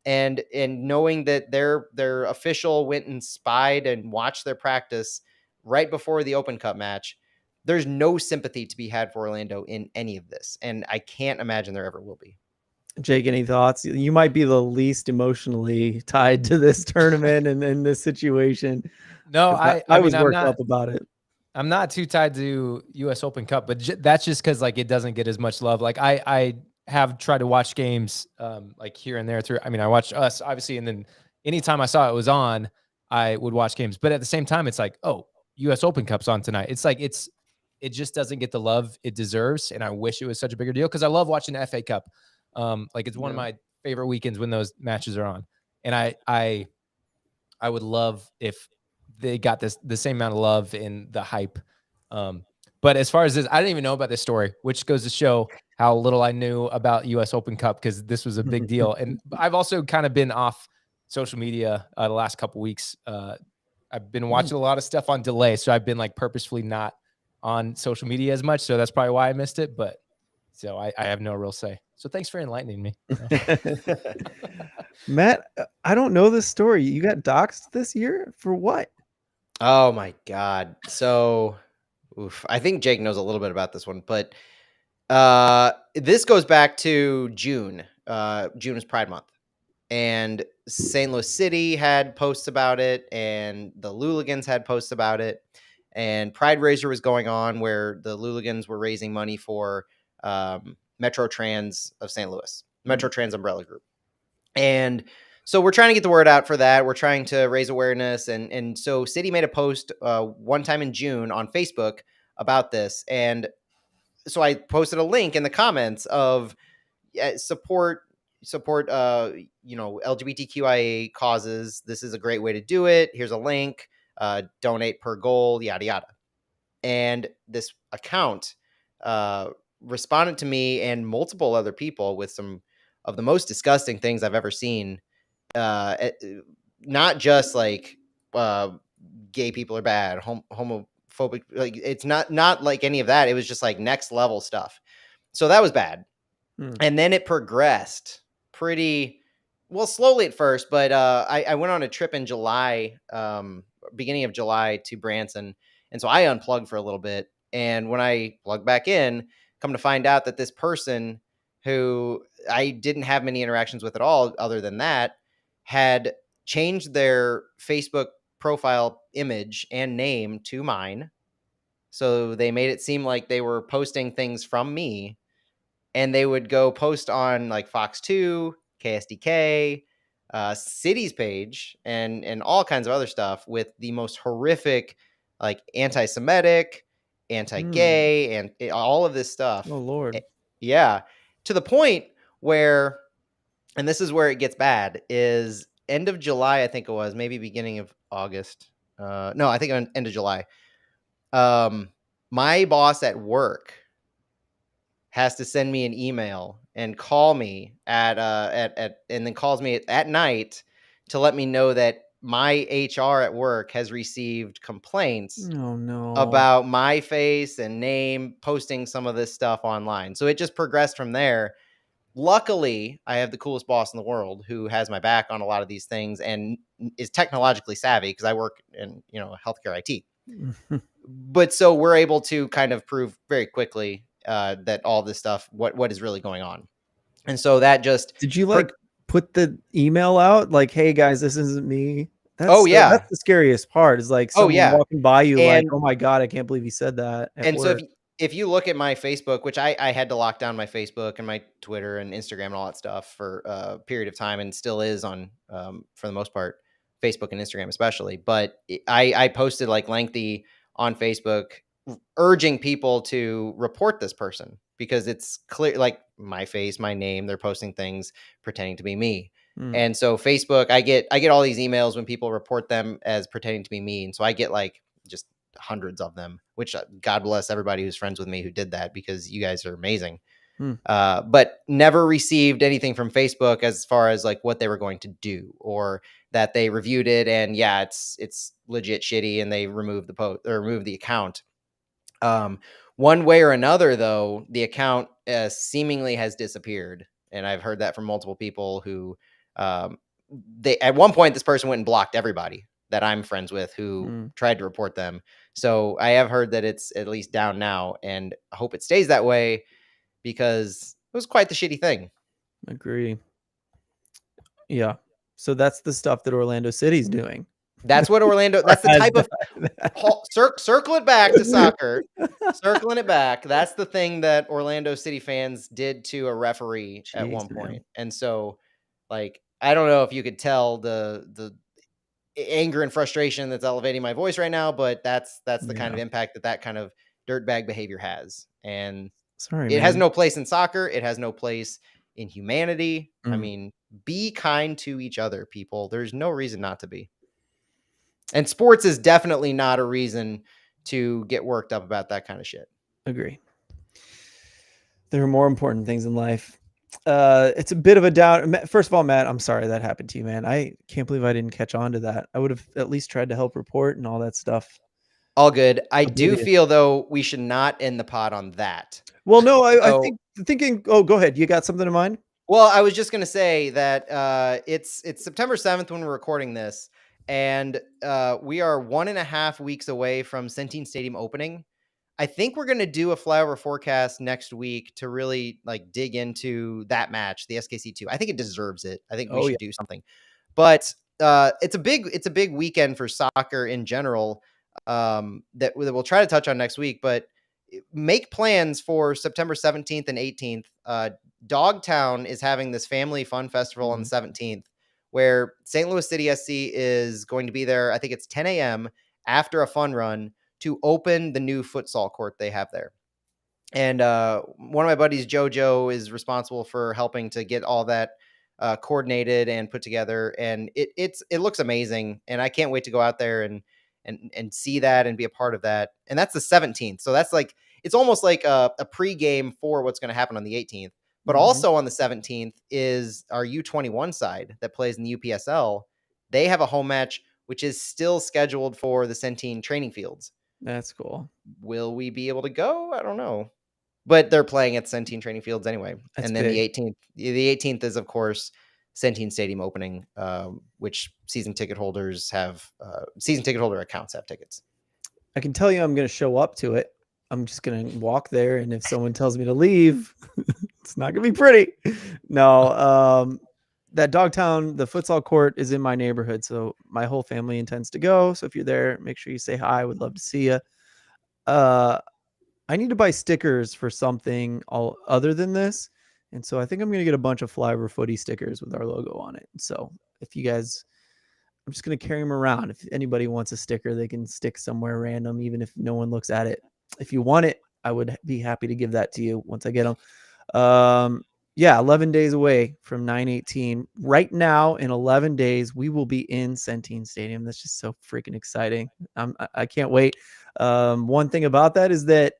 and knowing that their official went and spied and watched their practice right before the Open Cup match. There's no sympathy to be had for Orlando in any of this, and I can't imagine there ever will be. Jake, any thoughts? You might be the least emotionally tied to this tournament and in this situation. No, I was worked up about it. I'm not too tied to U.S. Open Cup, but that's just because like it doesn't get as much love. Like I have tried to watch games like here and there through. I mean, I watched us obviously, and then anytime I saw it was on, I would watch games. But at the same time, it's like, oh, U.S. Open Cup's on tonight. It's like it just doesn't get the love it deserves, and I wish it was such a bigger deal because I love watching the FA Cup. Like it's one of my favorite weekends when those matches are on, and I would love if they got the same amount of love in the hype. But as far as this, I didn't even know about this story, which goes to show how little I knew about US Open Cup, because this was a big deal. And I've also kind of been off social media the last couple weeks. I've been watching a lot of stuff on delay, so I've been like purposefully not on social media as much. So that's probably why I missed it. But so I have no real say. So thanks for enlightening me. Matt, I don't know this story. You got doxxed this year for what? Oh my God. So I think Jake knows a little bit about this one, but this goes back to June. June was Pride Month, and St. Louis City had posts about it, and the Luligans had posts about it, and Pride Raiser was going on where the Luligans were raising money for Metro Trans of St. Louis, Metro Trans Umbrella Group. And so we're trying to get the word out for that. We're trying to raise awareness. And so City made a post one time in June on Facebook about this. And so I posted a link in the comments of support LGBTQIA causes. This is a great way to do it. Here's a link, donate per goal, yada, yada. And this account responded to me and multiple other people with some of the most disgusting things I've ever seen. Not just like gay people are bad, homophobic, like it's not like any of that. It was just like next level stuff. So that was bad. And then it progressed pretty well, slowly at first, but I went on a trip in July, beginning of July, to Branson. And so I unplugged for a little bit. And when I plug back in, come to find out that this person who I didn't have many interactions with at all, other than that, had changed their Facebook profile image and name to mine. So they made it seem like they were posting things from me, and they would go post on like Fox 2, KSDK, City's page, and all kinds of other stuff with the most horrific, like anti-Semitic, anti-gay, and all of this stuff. Oh Lord. Yeah, to the point where, and this is where it gets bad, is end of July, I think it was, maybe beginning of August. No, I think end of July. My boss at work has to send me an email and call me at and then calls me at night to let me know that my HR at work has received complaints Oh no. about my face and name posting some of this stuff online. So it just progressed from there. Luckily, I have the coolest boss in the world who has my back on a lot of these things and is technologically savvy because I work in, healthcare IT. But so we're able to kind of prove very quickly that all this stuff, what is really going on. And so that just Did you like put the email out like, hey guys, this isn't me? That's yeah. The scariest part is like someone walking by you like, oh my God, I can't believe he said that. And so if you look at my Facebook, which I had to lock down my Facebook and my Twitter and Instagram and all that stuff for a period of time, and still is on, for the most part, Facebook and Instagram especially. But I posted like lengthy on Facebook urging people to report this person because it's clear, like my face, my name, they're posting things pretending to be me. And so Facebook, I get all these emails when people report them as pretending to be me. And so I get like just hundreds of them, which God bless everybody who's friends with me who did that because you guys are amazing. But never received anything from Facebook as far as like what they were going to do or that they reviewed it. And yeah, it's legit shitty and they removed the post or removed the account. One way or another, though, the account seemingly has disappeared. And I've heard that from multiple people who they at one point, this person went and blocked everybody that I'm friends with who tried to report them. So I have heard that it's at least down now, and I hope it stays that way because it was quite the shitty thing. Agree. Yeah. So that's the stuff that Orlando City's doing. That's what Orlando, that's the type of circle it back to soccer, circling it back. That's the thing that Orlando City fans did to a referee at one point. And so like, I don't know if you could tell the anger and frustration that's elevating my voice right now, but that's the kind of impact that kind of dirtbag behavior has. And it has no place in soccer. It has no place in humanity. I mean, be kind to each other, people. There's no reason not to be. And sports is definitely not a reason to get worked up about that kind of shit. Agree. There are more important things in life. It's a bit of a down. First of all, Matt, I'm sorry that happened to you, man. I can't believe I didn't catch on to that. I would have at least tried to help report and all that stuff. All good. I do feel, though, we should not end the pod on that. Well, no, I think thinking. Oh, go ahead. You got something in mind? Well, I was just going to say that it's September 7th when we're recording this. And we are 1.5 weeks away from Centene Stadium opening. I think we're going to do a flyover forecast next week to really like dig into that match, the SKC2. I think it deserves it. I think we should do something. But it's a big weekend for soccer in general that we'll try to touch on next week. But make plans for September 17th and 18th. Dogtown is having this family fun festival on the 17th. Where St. Louis City SC is going to be there. I think it's 10 a.m. after a fun run to open the new futsal court they have there. And one of my buddies, JoJo, is responsible for helping to get all that coordinated and put together. And it looks amazing. And I can't wait to go out there and see that and be a part of that. And that's the 17th. So that's like, it's almost like a pregame for what's going to happen on the 18th. But also on the 17th is our U21 side that plays in the UPSL. They have a home match, which is still scheduled for the Centene training fields. That's cool. Will we be able to go? I don't know. But they're playing at Centene training fields anyway. That's and then big. The 18th is, of course, Centene Stadium opening, which season ticket holder accounts have tickets. I can tell you I'm going to show up to it. I'm just going to walk there. And if someone tells me to leave, it's not going to be pretty. No, that Dogtown, the futsal court is in my neighborhood. So my whole family intends to go. So if you're there, make sure you say hi. Would love to see you. I need to buy stickers for something all other than this. And so I think I'm going to get a bunch of Flyover Footy stickers with our logo on it. So if you guys, I'm just going to carry them around. If anybody wants a sticker, they can stick somewhere random, even if no one looks at it. If you want it, I would be happy to give that to you once I get them. Yeah, 11 days away from 9/18. Right now, in 11 days, we will be in Centene Stadium. That's just so freaking exciting. I can't wait. One thing about that is that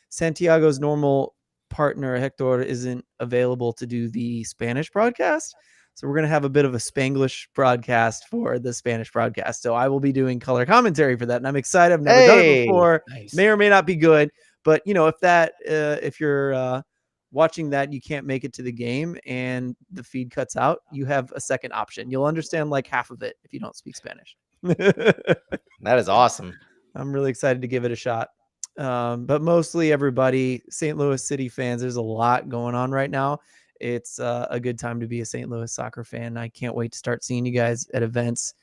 Santiago's normal partner, Hector, isn't available to do the Spanish broadcast. So we're going to have a bit of a Spanglish broadcast for the Spanish broadcast. So I will be doing color commentary for that. And I'm excited. I've never done it before. Nice. May or may not be good. But, if you're watching that, you can't make it to the game and the feed cuts out, you have a second option. You'll understand like half of it if you don't speak Spanish. That is awesome. I'm really excited to give it a shot. But mostly everybody, St. Louis City fans, there's a lot going on right now. It's a good time to be a St. Louis soccer fan. I can't wait to start seeing you guys at events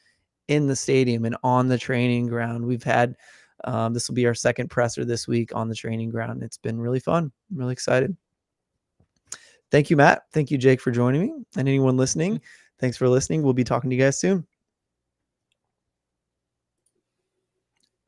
in the stadium and on the training ground. We've had, this will be our second presser this week on the training ground. It's been really fun. I'm really excited. Thank you, Matt. Thank you, Jake, for joining me. And anyone listening, thanks for listening. We'll be talking to you guys soon.